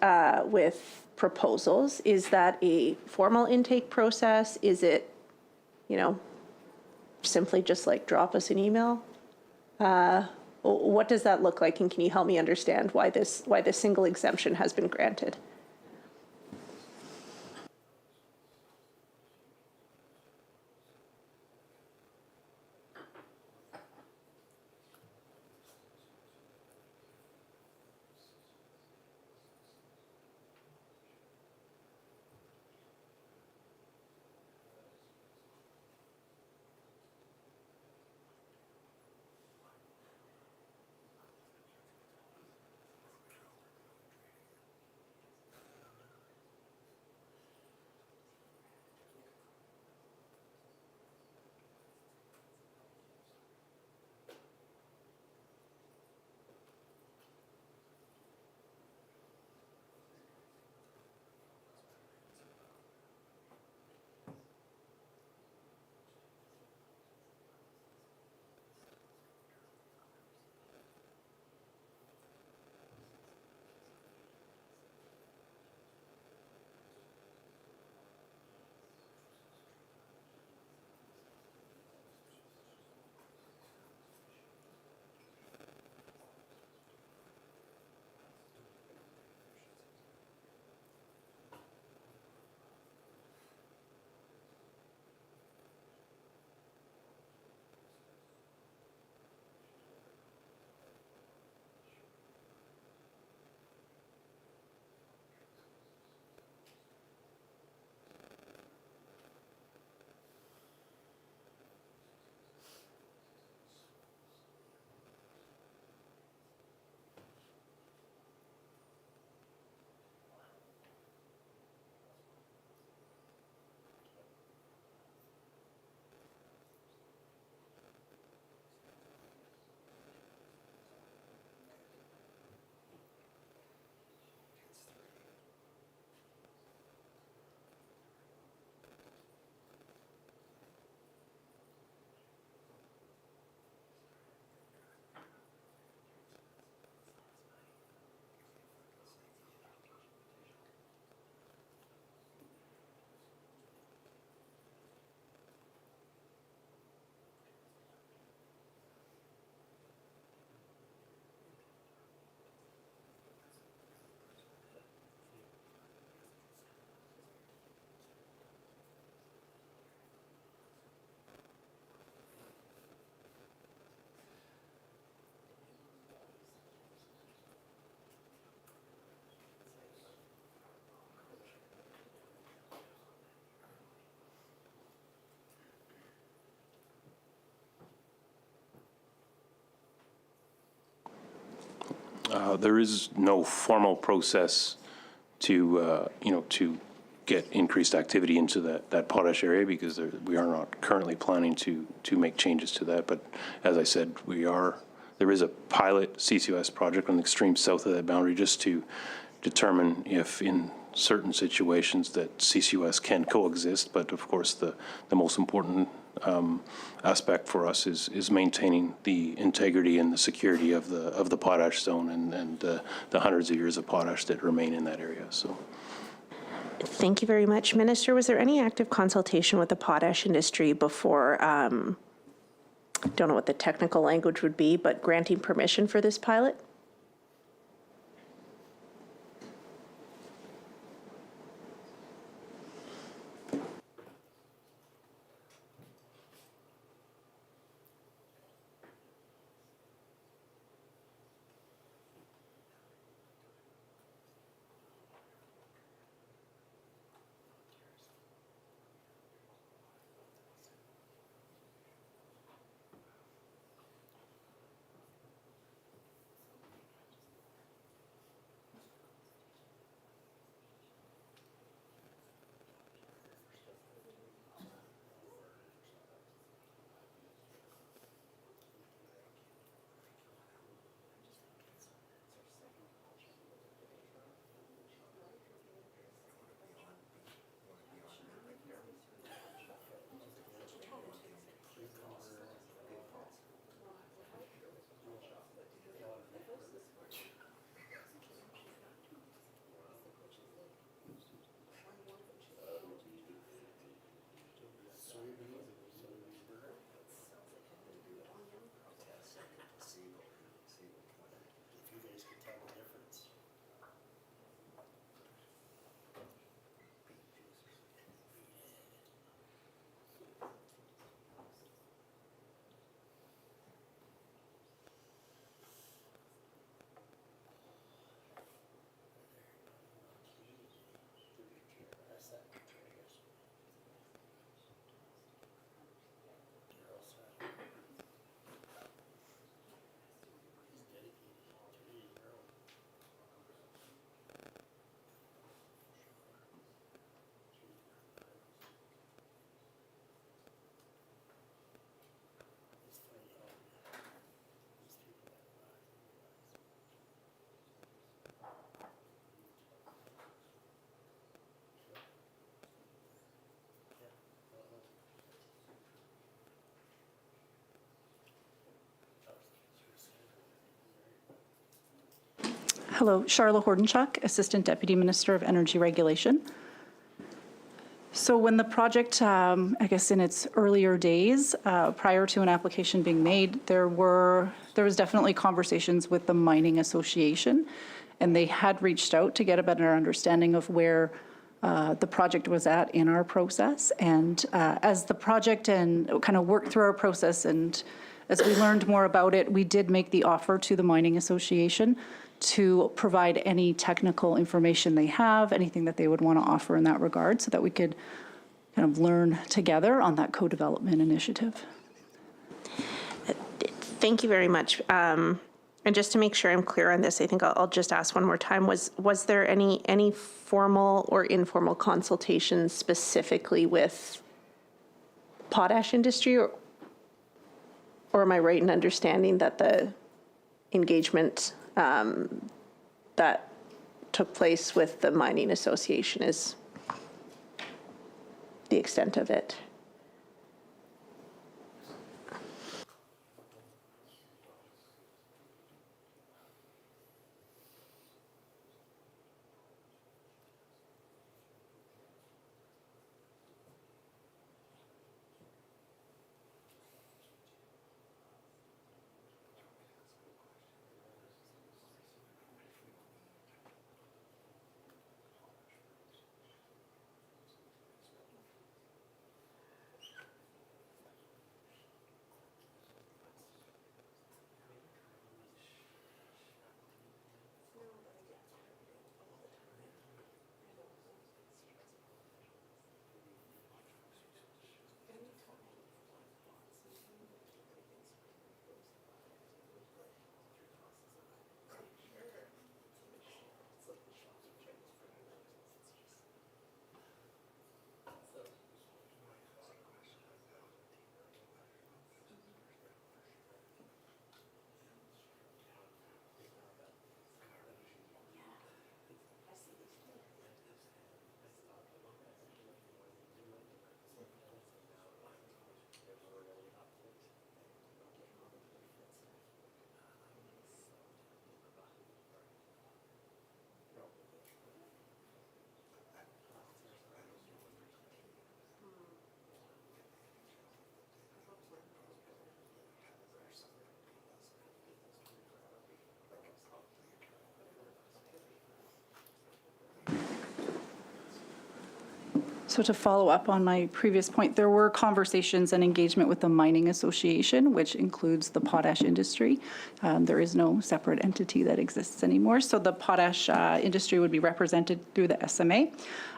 with proposals. Is that a formal intake process? Is it, simply just like drop us an email? What does that look like, and can you help me understand why this single exemption has been granted? There is no formal process to, to get increased activity into that potash area, because we are not currently planning to make changes to that. But as I said, there is a pilot CCUS project on the extreme south of that boundary, just to determine if in certain situations that CCUS can coexist. But of course, the most important aspect for us is maintaining the integrity and the security of the potash zone and the hundreds of years of potash that remain in that area. So. Thank you very much. Minister, was there any active consultation with the potash industry before, don't know what the technical language would be, but granting permission for this pilot? Hello, Charla Hordenchuk, Assistant Deputy Minister of Energy Regulation. So when the project, I guess in its earlier days, prior to an application being made, there was definitely conversations with the Mining Association, and they had reached out to get a better understanding of where the project was at in our process. And as the project and kind of worked through our process, and as we learned more about it, we did make the offer to the Mining Association to provide any technical information they have, anything that they would want to offer in that regard, so that we could kind of learn together on that co-development initiative. Thank you very much. And just to make sure I'm clear on this, I think I'll just ask one more time. Was there any formal or informal consultations specifically with potash industry, or am I right in understanding that the engagement that took place with the Mining Association is the extent of it? So to follow up on my previous point, there were conversations and engagement with the Mining Association, which includes the potash industry. There is no separate entity that exists anymore. So the potash industry would be represented through the SMA.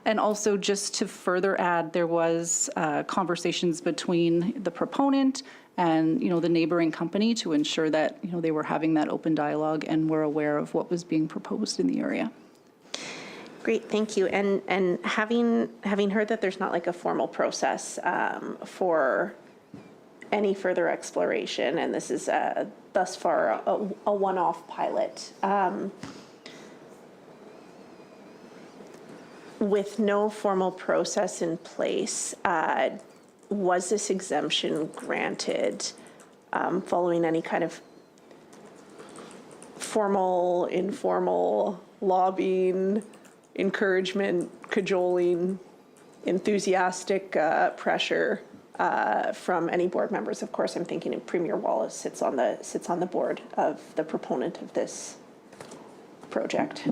And also, just to further add, there was conversations between the proponent and the neighboring company to ensure that they were having that open dialogue and were aware of what was being proposed in the area. Great, thank you. And having heard that there's not like a formal process for any further exploration, and this is thus far a one-off pilot, with no formal process in place, was this exemption granted following any kind of formal, informal lobbying, encouragement, cajoling, enthusiastic pressure from any board members? Of course, I'm thinking of Premier Wallace sits on the board of the proponent of this project.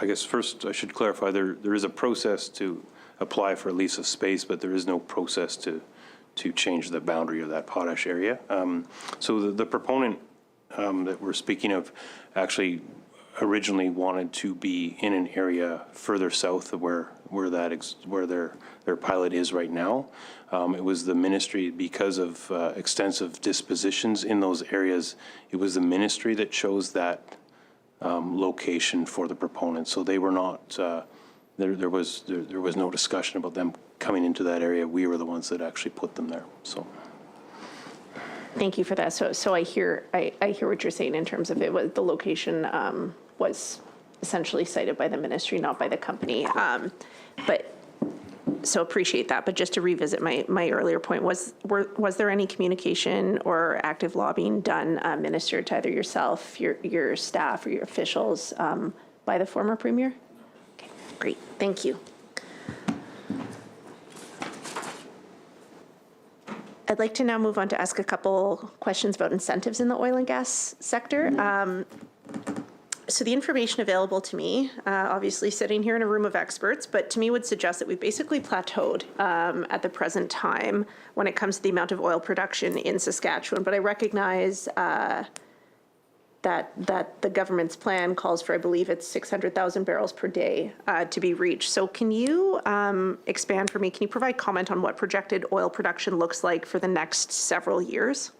I guess first I should clarify, there is a process to apply for a lease of space, but there is no process to change the boundary of that potash area. So the proponent that we're speaking of actually originally wanted to be in an area further south of where their pilot is right now. It was the ministry, because of extensive dispositions in those areas, it was the ministry that chose that location for the proponent. So they were not, there was no discussion about them coming into that area. We were the ones that actually put them there, so. Thank you for that. So I hear what you're saying in terms of it was the location was essentially cited by the ministry, not by the company. But so appreciate that. But just to revisit my earlier point, was there any communication or active lobbying done, Minister, to either yourself, your staff, or your officials by the former premier? Okay, great. Thank you. I'd like to now move on to ask a couple questions about incentives in the oil and gas sector. So the information available to me, obviously sitting here in a room of experts, but to me would suggest that we've basically plateaued at the present time when it comes to the amount of oil production in Saskatchewan. But I recognize that the government's plan calls for, I believe it's 600,000 barrels per day to be reached. So can you expand for me? Can you provide comment on what projected oil production looks like for the next several years?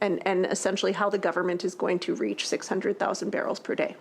And essentially how the government is going to reach 600,000 barrels per day?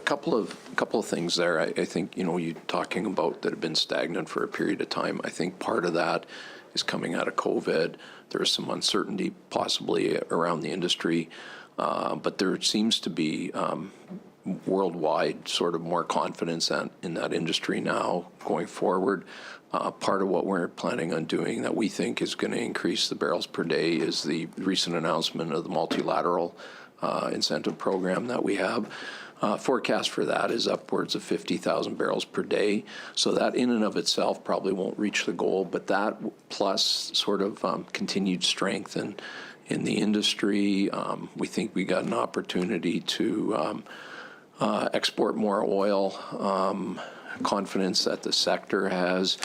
couple of things there. I think, you talking about that have been stagnant for a period of time. I think part of that is coming out of COVID. There is some uncertainty possibly around the industry, but there seems to be worldwide sort of more confidence in that industry now going forward. Part of what we're planning on doing that we think is going to increase the barrels per day is the recent announcement of the multilateral incentive program that we have. Forecast for that is upwards of 50,000 barrels per day. So that in and of itself probably won't reach the goal, but that plus sort of continued strength in the industry, we think we got an opportunity to export more oil, confidence that the sector has.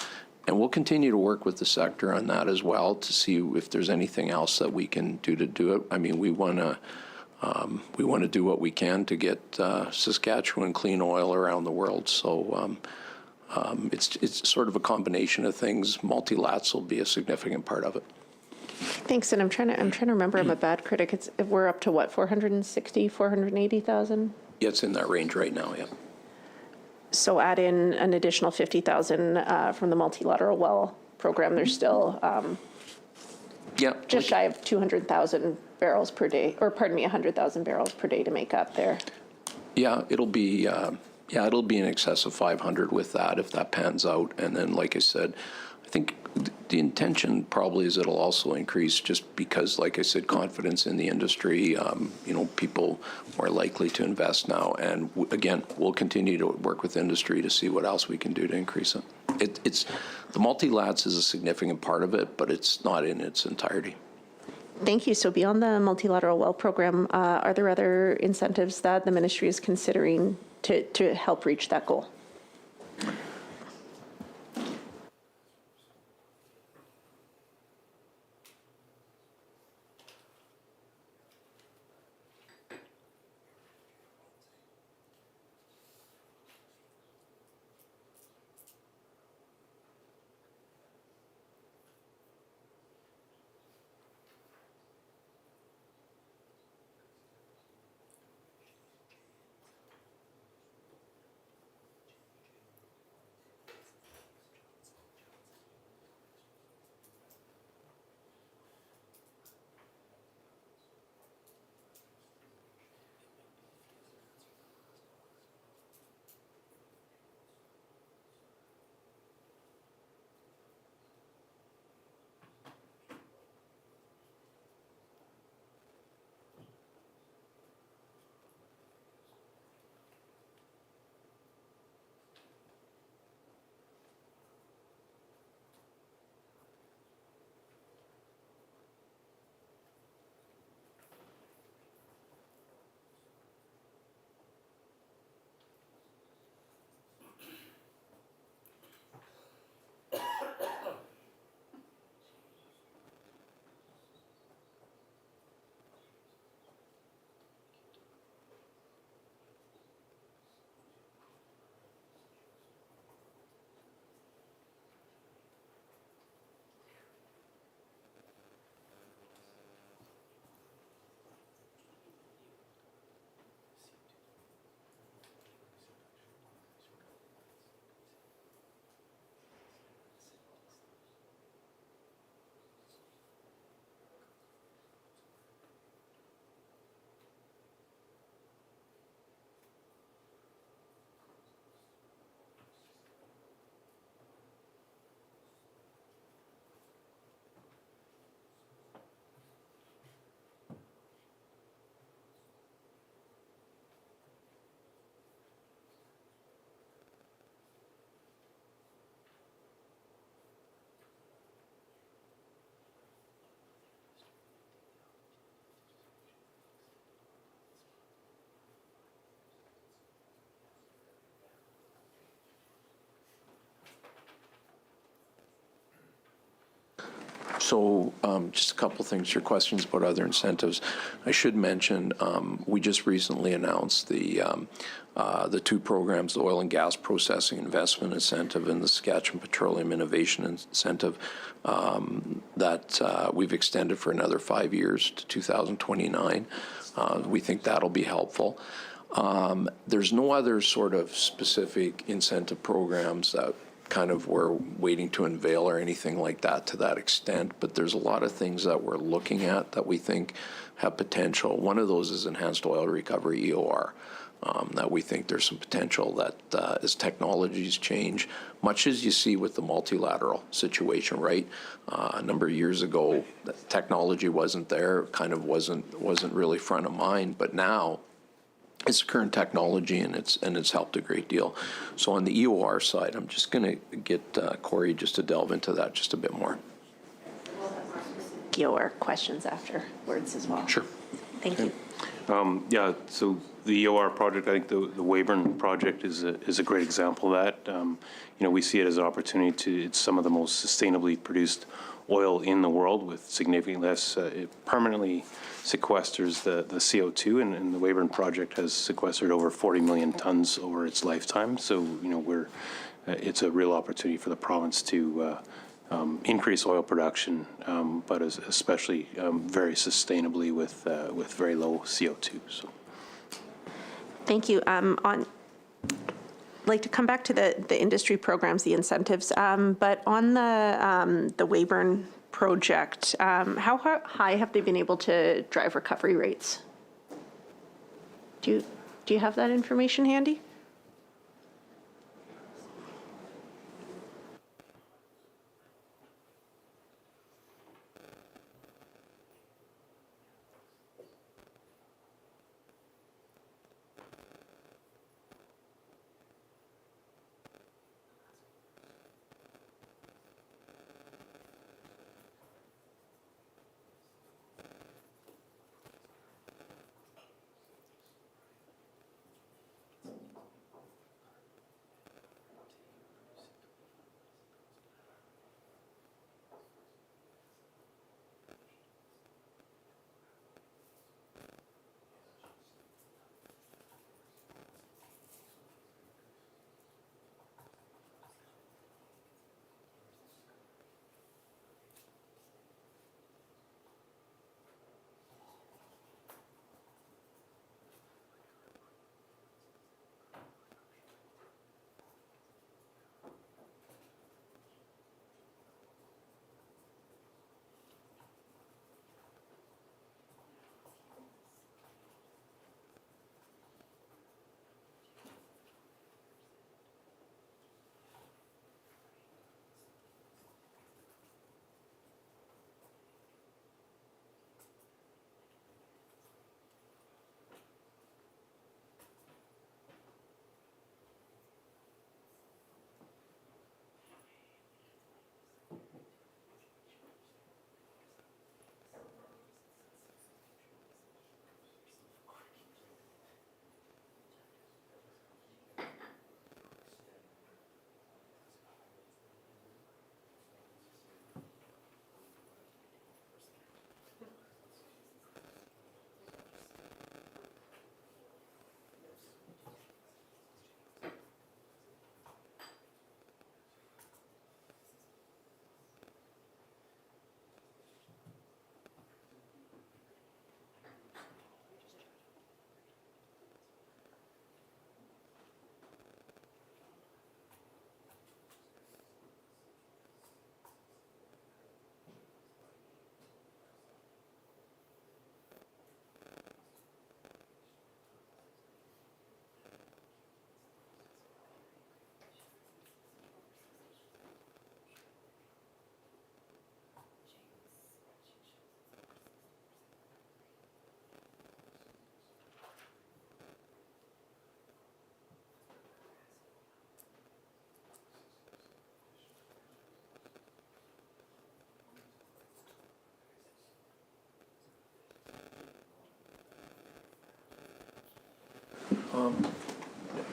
And we'll continue to work with the sector on that as well to see if there's anything else that we can do to do it. I mean, we want to do what we can to get Saskatchewan clean oil around the world. So it's sort of a combination of things. Multilats will be a significant part of it. Thanks, and I'm trying to remember. I'm a bad critic. We're up to what, 460, 480,000? Yeah, it's in that range right now, yeah. So add in an additional 50,000 from the multilateral well program. There's still just shy of 200,000 barrels per day, or pardon me, 100,000 barrels per day to make up there. Yeah, it'll be in excess of 500 with that if that pans out. And then, like I said, I think the intention probably is it'll also increase just because, like I said, confidence in the industry, people more likely to invest now. And again, we'll continue to work with industry to see what else we can do to increase it. It's the multilats is a significant part of it, but it's not in its entirety. Thank you. So beyond the multilateral well program, are there other incentives that the ministry is considering to help reach that goal? So just a couple things, your questions about other incentives. I should mention we just recently announced the two programs, the Oil and Gas Processing Investment Incentive and the Saskatchewan Petroleum Innovation Incentive that we've extended for another 5 years to 2029. We think that'll be helpful. There's no other sort of specific incentive programs that kind of we're waiting to unveil or anything like that to that extent, but there's a lot of things that we're looking at that we think have potential. One of those is enhanced oil recovery, EOR, that we think there's some potential that as technologies change, much as you see with the multilateral situation, right? A number of years ago, the technology wasn't there, kind of wasn't really front of mind, but now it's current technology, and it's helped a great deal. So on the EOR side, I'm just going to get Corey just to delve into that just a bit more. EOR questions afterwards as well. Sure. Thank you. Yeah, so the EOR project, I think the Weyburn project is a great example of that. You know, we see it as an opportunity it's some of the most sustainably produced oil in the world with significantly less, it permanently sequesters the CO2, and the Weyburn project has sequestered over 40 million tons over its lifetime. So, you know, it's a real opportunity for the province to increase oil production, but especially very sustainably with very low CO2. So. Thank you. I'd like to come back to the industry programs, the incentives, but on the Weyburn project, how high have they been able to drive recovery rates? Do you have that information handy?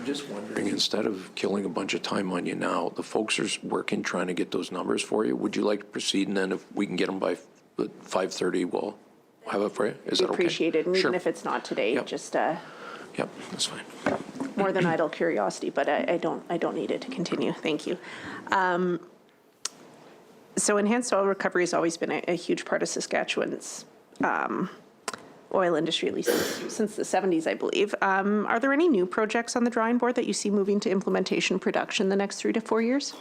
Just wondering, instead of killing a bunch of time on you now, the folks are working trying to get those numbers for you. Would you like to proceed, and then if we can get them by 5:30, we'll have it for you? Is that okay? Appreciate it, and Sure. even if it's not today, Yep. just Yep, that's fine. more than idle curiosity, but I don't need it to continue. Thank you. So enhanced oil recovery has always been a huge part of Saskatchewan's oil industry, at least since the 70s, I believe. Are there any new projects on the drawing board that you see moving to implementation production the next 3 to 4 years?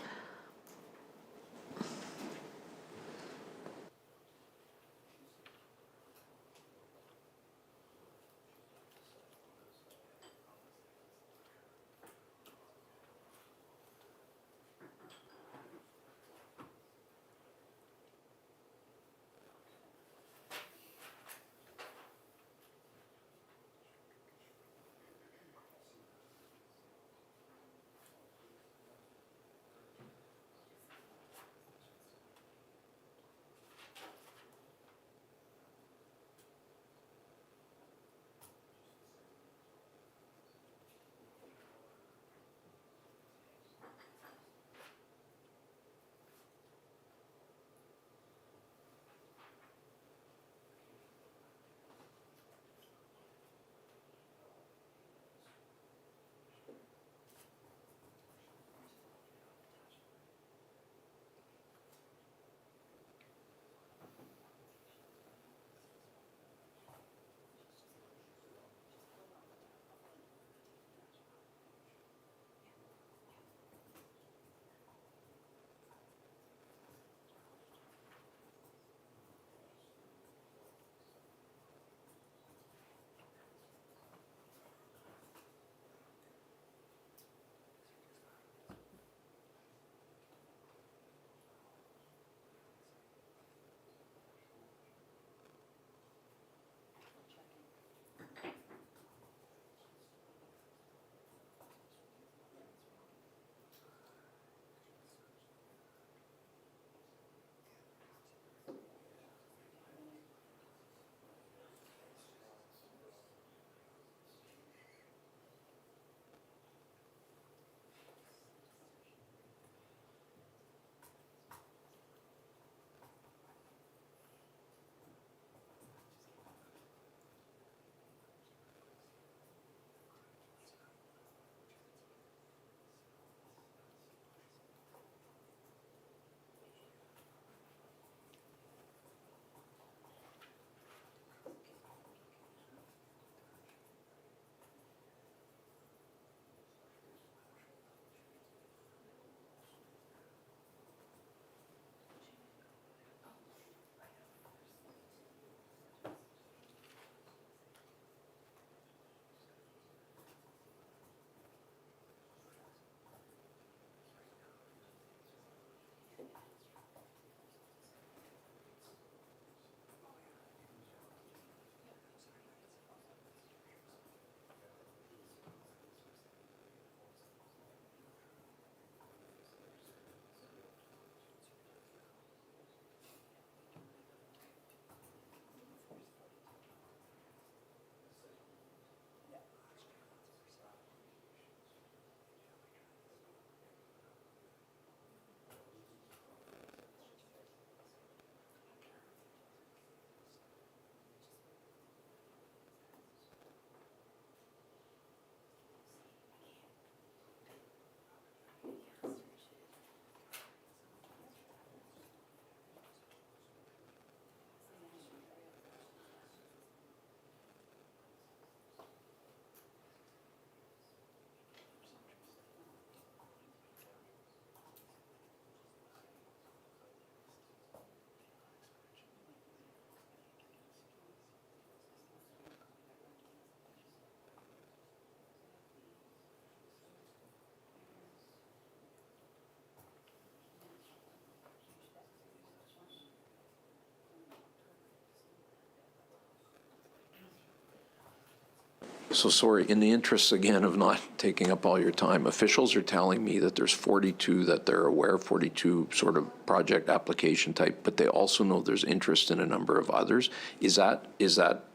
So sorry, in the interest again of not taking up all your time, officials are telling me that there's 42 that they're aware, 42 sort of project application type, but they also know there's interest in a number of others. Is that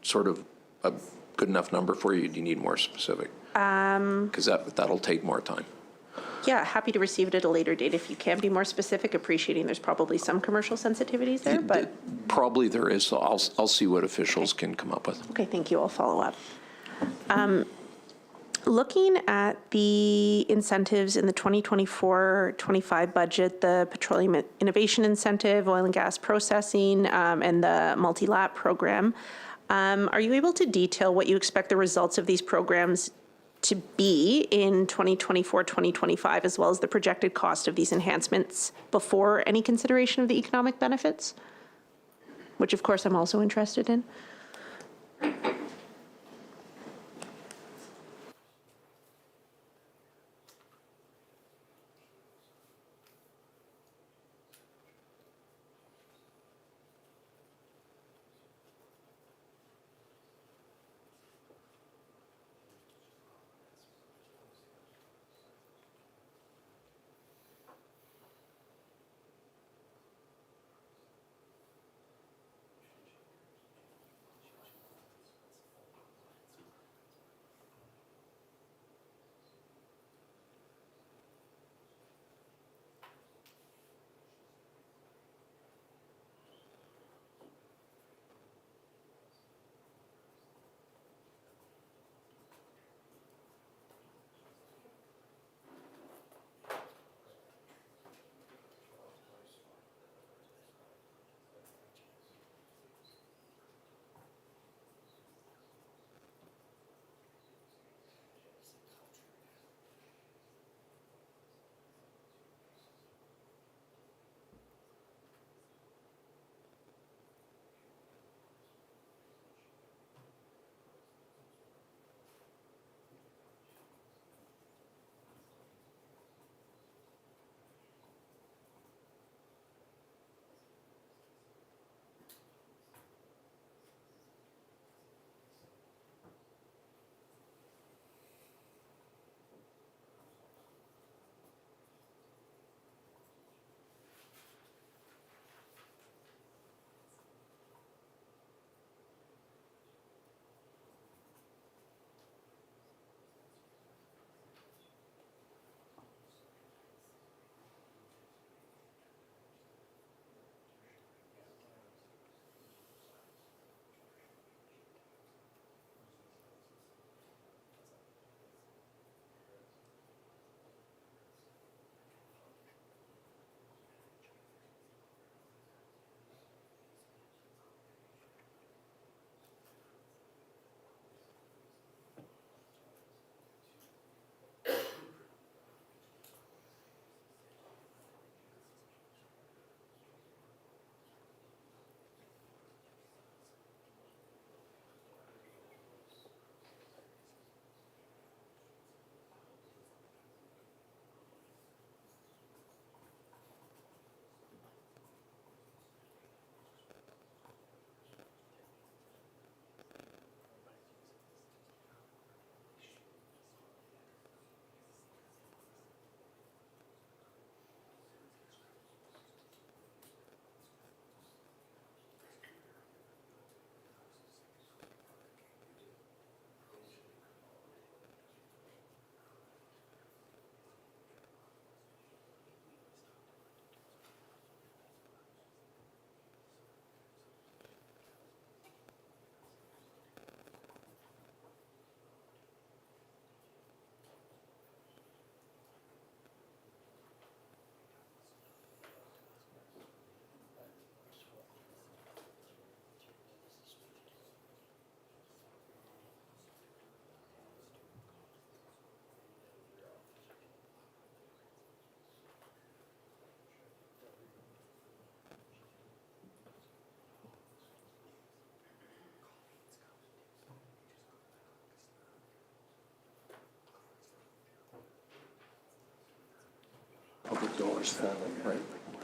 sort of a good enough number for you? Do you need more specific? Because that'll take more time. Yeah, happy to receive it at a later date if you can be more specific, appreciating there's probably some commercial sensitivities there, but. Probably there is, so I'll see what officials can come up with. Okay, thank you. I'll follow up. Looking at the incentives in the 2024-25 budget, the Petroleum Innovation Incentive, Oil and Gas Processing, and the Multi-LAP program, Are you able to detail what you expect the results of these programs to be in 2024, 2025, as well as the projected cost of these enhancements before any consideration of the economic benefits? Which, of course, I'm also interested in.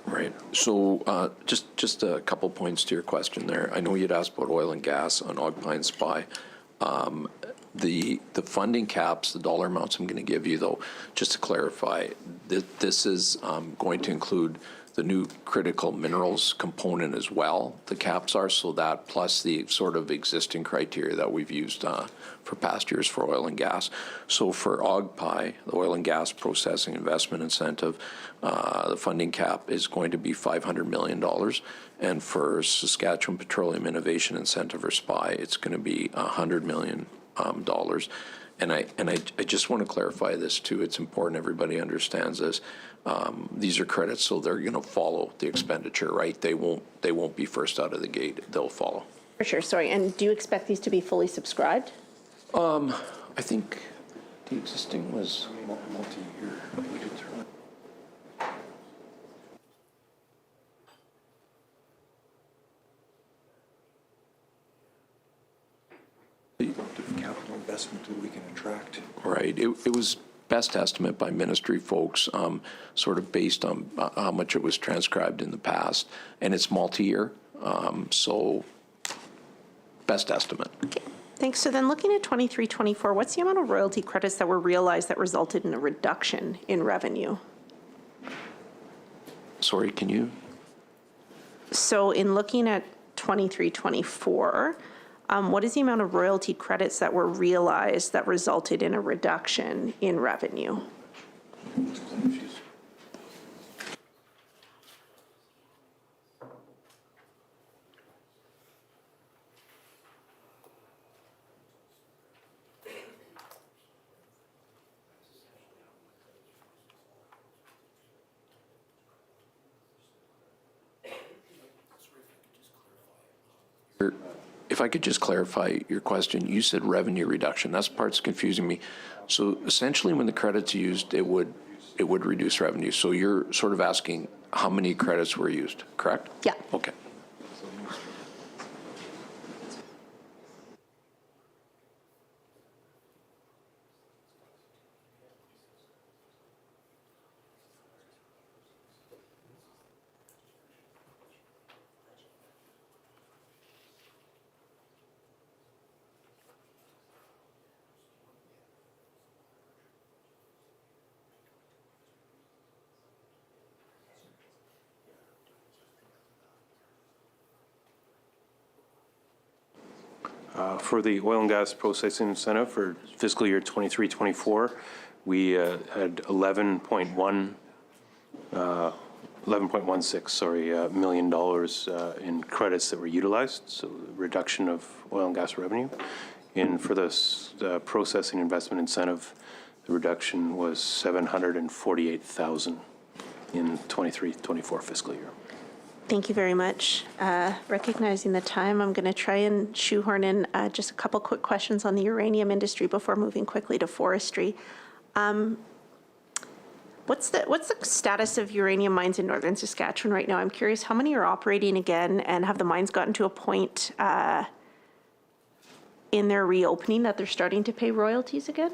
Right. So just a couple points to your question there. I know you'd asked about oil and gas on Ogpine Spy. The funding caps, the dollar amounts I'm going to give you, though, just to clarify, this is going to include the new critical minerals component as well. The caps are, so that plus the sort of existing criteria that we've used for past years for oil and gas. So for OGPI, the oil and gas processing investment incentive, the funding cap is going to be $500 million. And for Saskatchewan Petroleum Innovation Incentive, or SPI, it's going to be $100 million. And I just want to clarify this too. It's important everybody understands this. These are credits, so they're going to follow the expenditure, right? They won't be first out of the gate. They'll follow. For sure, sorry. And do you expect these to be fully subscribed? I think the existing was multi-year. Capital investment that we can attract. Right. It was best estimate by ministry folks, sort of based on how much it was transcribed in the past. And it's multi-year, so best estimate. Okay, thanks. So then looking at 23-24, what's the amount of royalty credits that were realized that resulted in a reduction in revenue? Sorry, can you? So in looking at 23-24, what is the amount of royalty credits that were realized that resulted in a reduction in revenue? If I could just clarify your question, you said revenue reduction. That's part's confusing me. So essentially, when the credit's used, it would reduce revenue. So you're sort of asking how many credits were used, correct? Yeah. Okay. For the oil and gas processing incentive for fiscal year 23-24, we had 11.16 million dollars in credits that were utilized, so reduction of oil and gas revenue. And for this processing investment incentive, the reduction was 748,000 in 23-24 fiscal year. Thank you very much. Recognizing the time, I'm going to try and shoehorn in just a couple quick questions on the uranium industry before moving quickly to forestry. What's the status of uranium mines in northern Saskatchewan right now? I'm curious, how many are operating again, and have the mines gotten to a point in their reopening that they're starting to pay royalties again?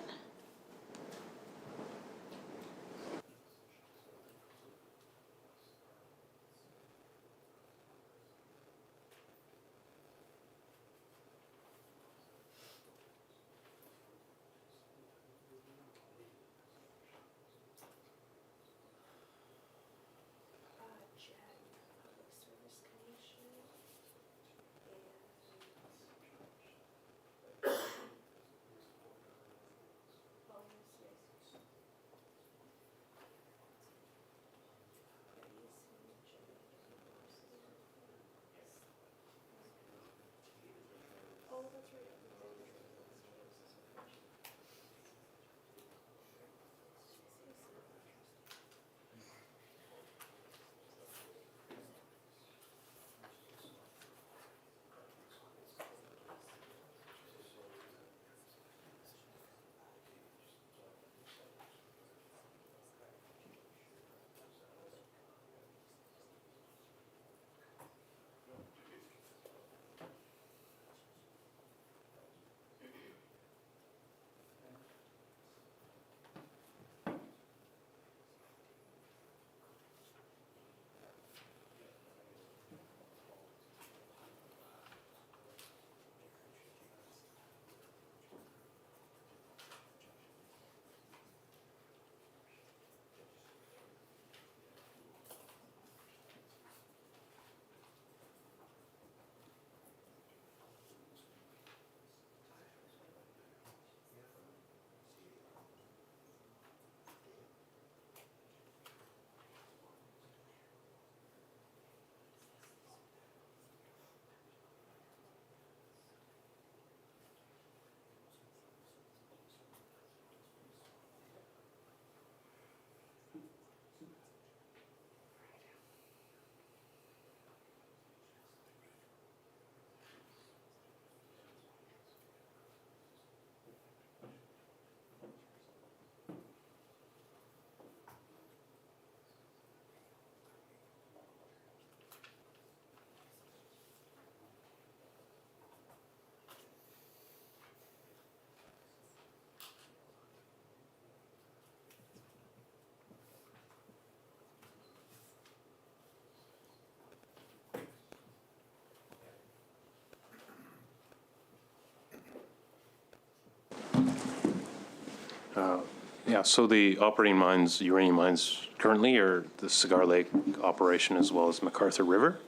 Yeah, so the operating mines, uranium mines currently are the Cigar Lake operation as well as MacArthur River.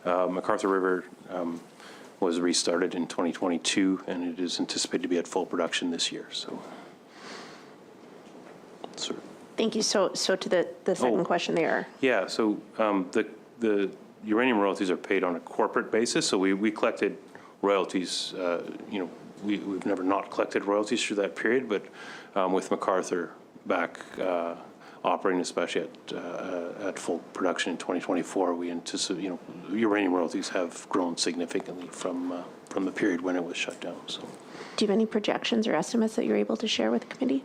MacArthur River was restarted in 2022, and it is anticipated to be at full production this year. So, Thank you. So to the second question there. yeah, so the uranium royalties are paid on a corporate basis. So we collected royalties, we've never not collected royalties through that period, but with MacArthur back operating, especially at full production in 2024, we anticipate, uranium royalties have grown significantly from the period when it was shut down. So, Do you have any projections or estimates that you're able to share with the committee?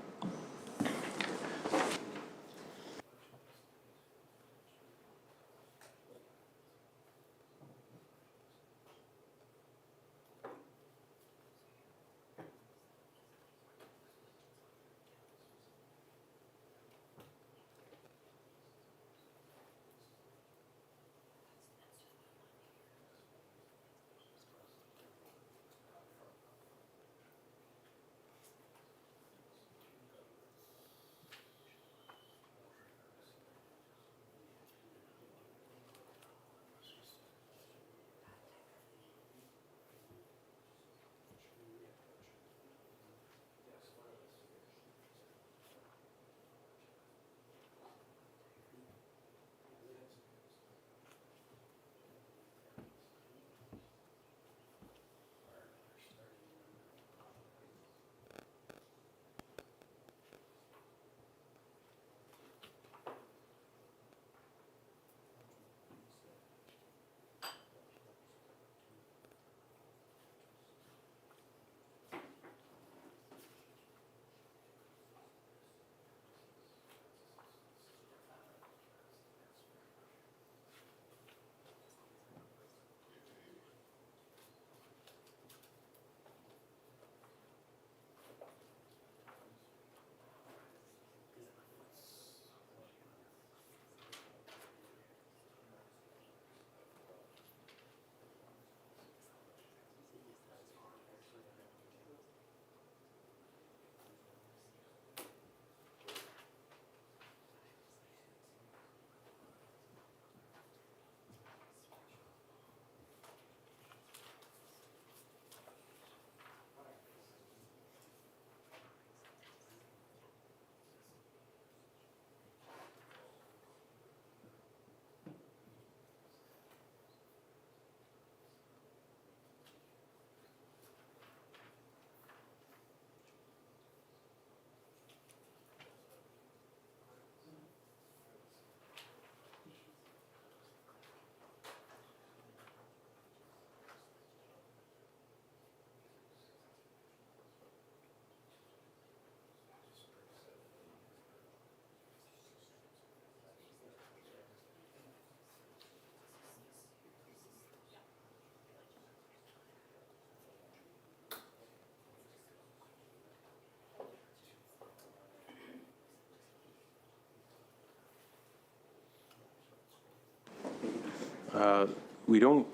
we don't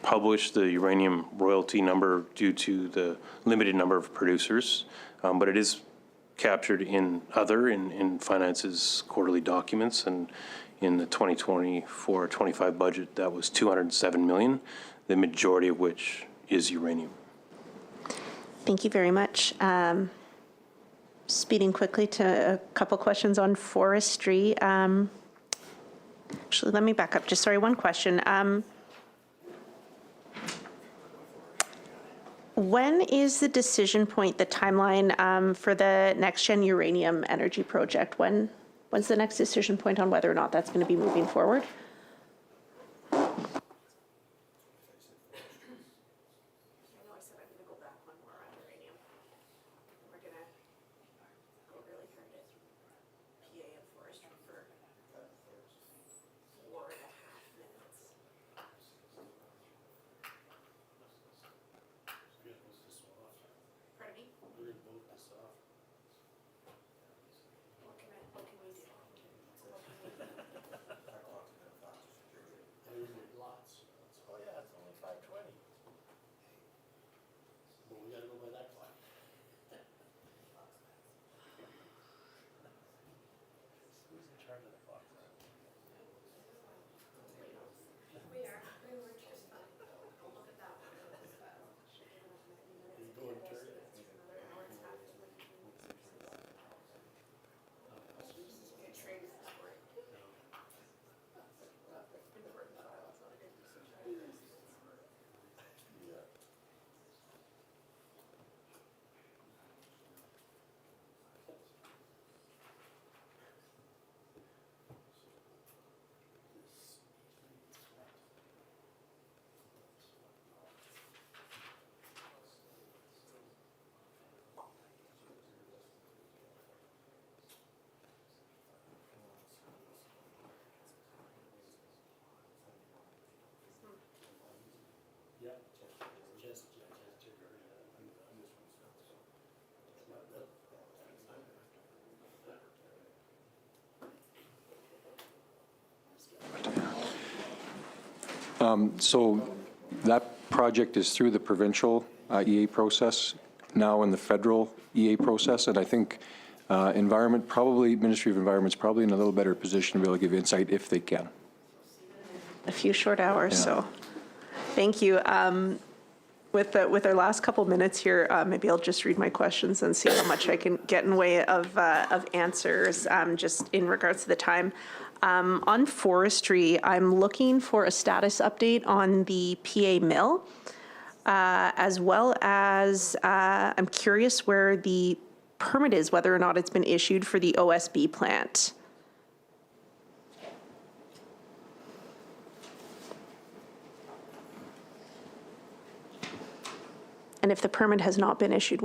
publish the uranium royalty number due to the limited number of producers, but it is captured in Finance's quarterly documents, and in the 2024-25 budget, that was $207 million, the majority of which is uranium. Thank you very much. Speeding quickly to a couple questions on forestry. Actually, let me back up. Just sorry, one question. When is the decision point, the timeline for the next-gen uranium energy project? When's the next decision point on whether or not that's going to be moving forward? So that project is through the provincial EA process, now in the federal EA process, and I think Ministry of Environment's probably in a little better position to be able to give insight if they can. A few short hours, Yeah. so thank you. With our last couple minutes here, maybe I'll just read my questions and see how much I can get in way of answers, just in regards to the time. On forestry, I'm looking for a status update on the PA mill, as well as I'm curious where the permit is, whether or not it's been issued for the OSB plant. And if the permit has not been issued,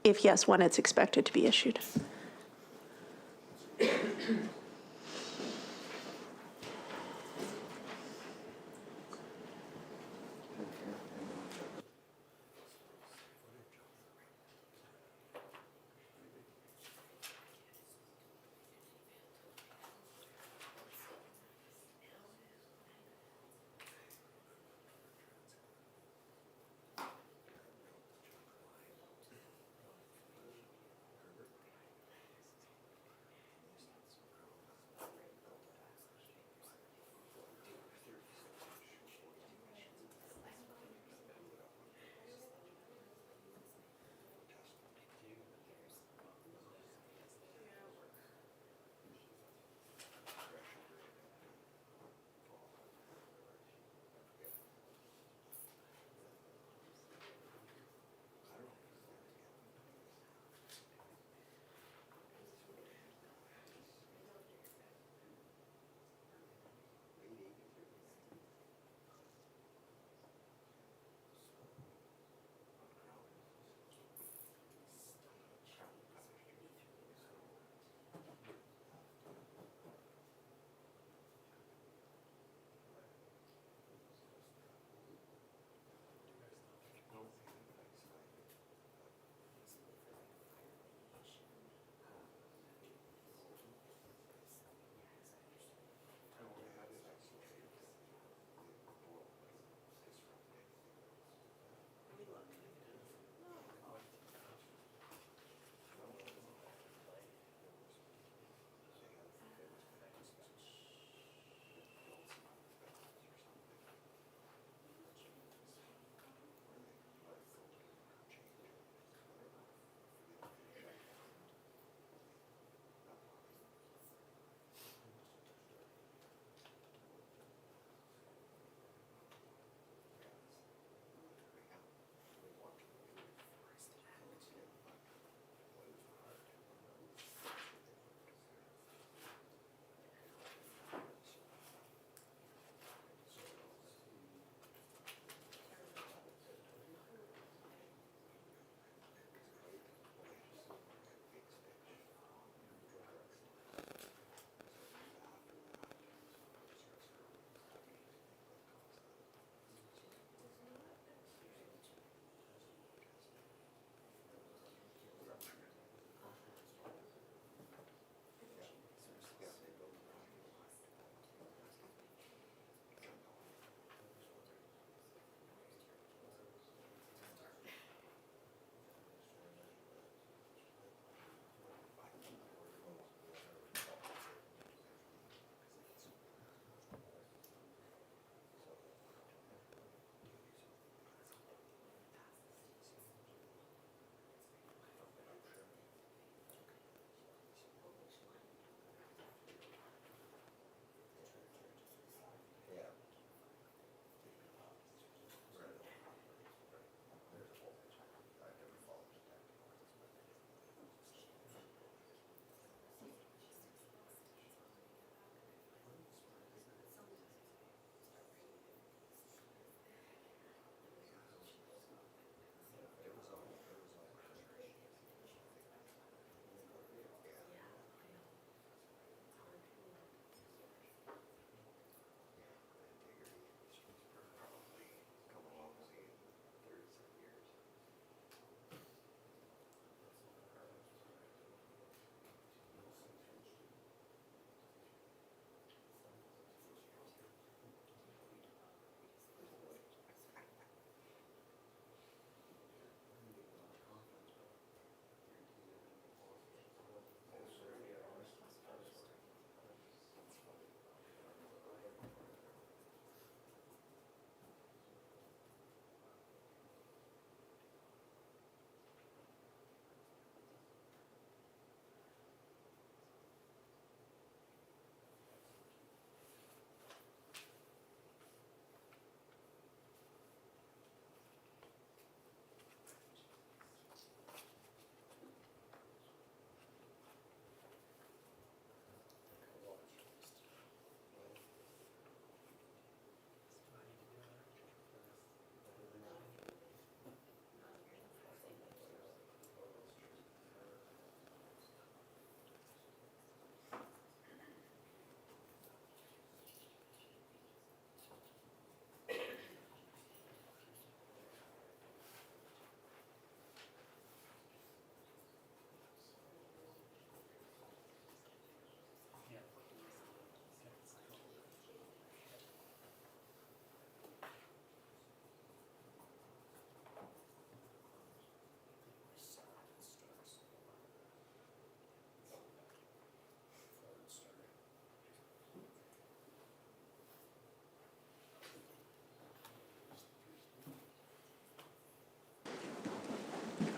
if yes, when it's expected to be issued.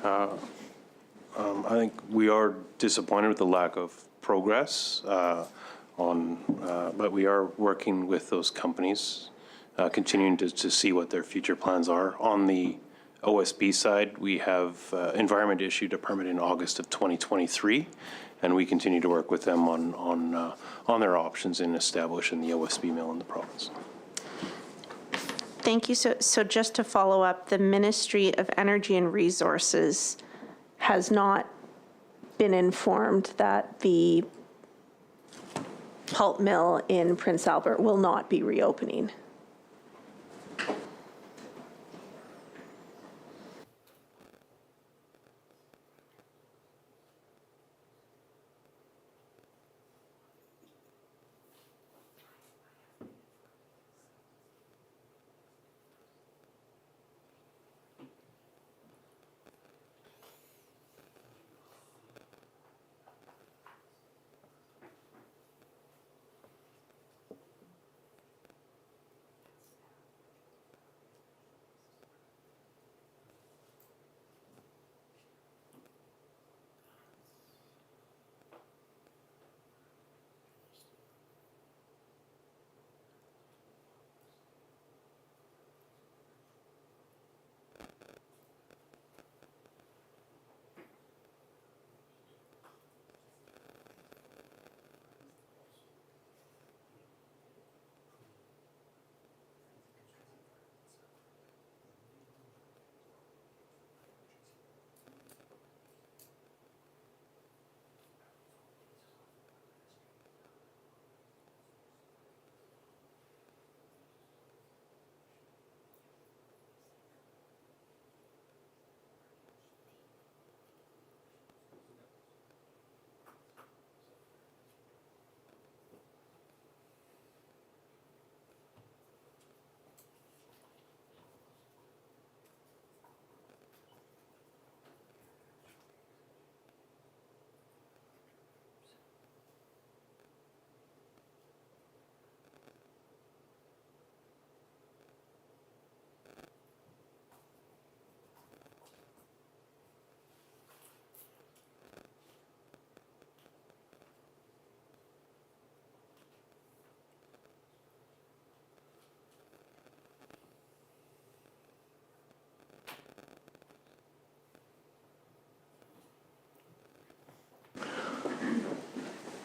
I think we are disappointed with the lack of progress but we are working with those companies, continuing to see what their future plans are. On the OSB side, we have Environment issued a permit in August of 2023, and we continue to work with them on their options in establishing the OSB mill in the province. Thank you. So just to follow up, the Ministry of Energy and Resources has not been informed that the pulp mill in Prince Albert will not be reopening.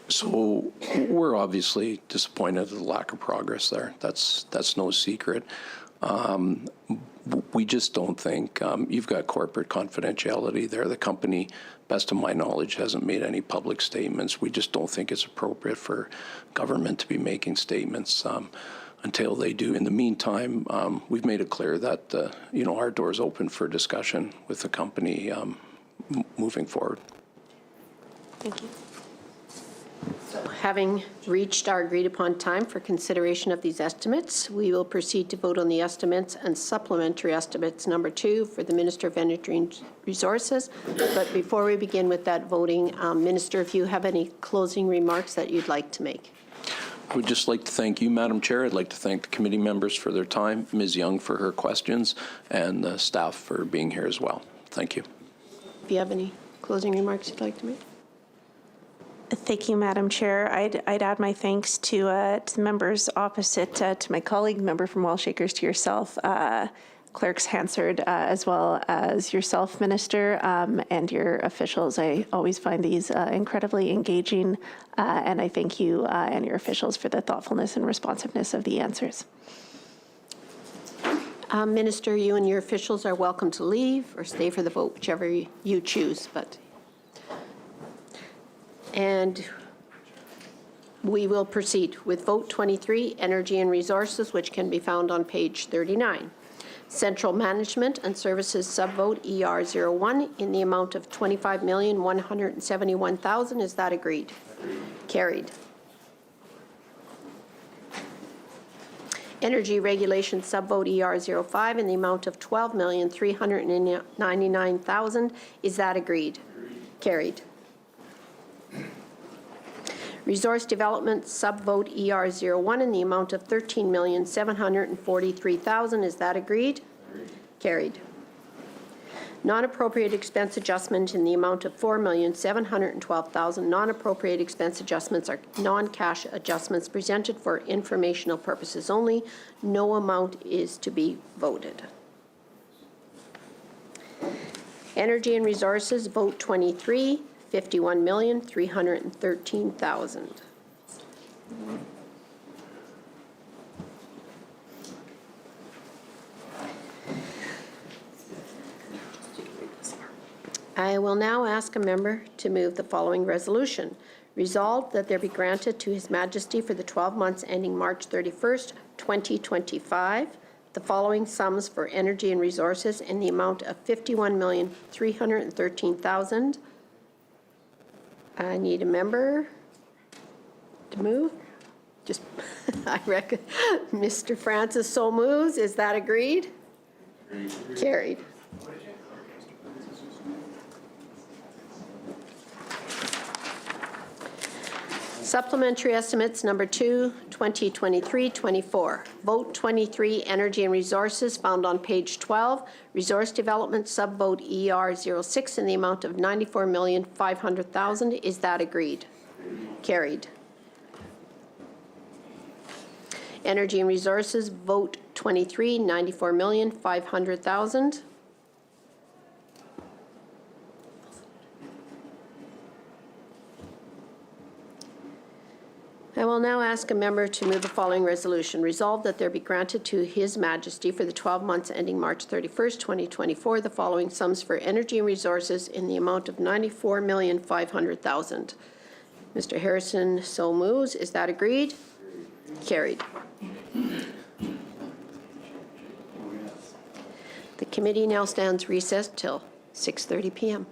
So we're obviously disappointed at the lack of progress there. That's no secret. We just don't think, you've got corporate confidentiality there. The company, best of my knowledge, hasn't made any public statements. We just don't think it's appropriate for government to be making statements until they do. In the meantime, we've made it clear that, our door's open for discussion with the company moving forward. Thank you. Having reached our agreed-upon time for consideration of these estimates, we will proceed to vote on the estimates and supplementary estimates number 2 for the Minister of Energy and Resources. But before we begin with that voting, Minister, if you have any closing remarks that you'd like to make. I would just like to thank you, Madam Chair. I'd like to thank the committee members for their time, Ms. Young for her questions, and the staff for being here as well. Thank you. If you have any closing remarks you'd like to make. Thank you, Madam Chair. I'd add my thanks to the members opposite, to my colleague, member from Wellshakers, to yourself, Clerks Hansard, as well as yourself, Minister, and your officials. I always find these incredibly engaging, and I thank you and your officials for the thoughtfulness and responsiveness of the answers. Minister, you and your officials are welcome to leave or stay for the vote, whichever you choose. And we will proceed with vote 23, Energy and Resources, which can be found on page 39. Central Management and Services subvote ER01 in the amount of $25,171,000. Is that agreed? Carried. Energy Regulation subvote ER05 in the amount of $12,399,000. Is that agreed? Carried. Resource Development subvote ER01 in the amount of $13,743,000. Is that agreed? Carried. Non-appropriate expense adjustment in the amount of $4,712,000. Non-appropriate expense adjustments are non-cash adjustments presented for informational purposes only. No amount is to be voted. Energy and Resources, vote 23, $51,313,000. I will now ask a member to move the following resolution. Resolved that there be granted to His Majesty for the 12 months ending March 31st, 2025, the following sums for energy and resources in the amount of $51,313,000. I need a member to move. Just, I reckon, Mr. Francis so moves. Is that agreed? Carried. Supplementary estimates number 2, 2023-24. Vote 23, Energy and Resources, found on page 12. Resource Development subvote ER06 in the amount of $94,500,000. Is that agreed? Carried. Energy and Resources, vote 23, $94,500,000. I will now ask a member to move the following resolution. Resolved that there be granted to His Majesty for the 12 months ending March 31st, 2024, the following sums for energy and resources in the amount of $94,500,000. Mr. Harrison so moves. Is that agreed? Carried. The committee now stands recessed till 6:30 p.m.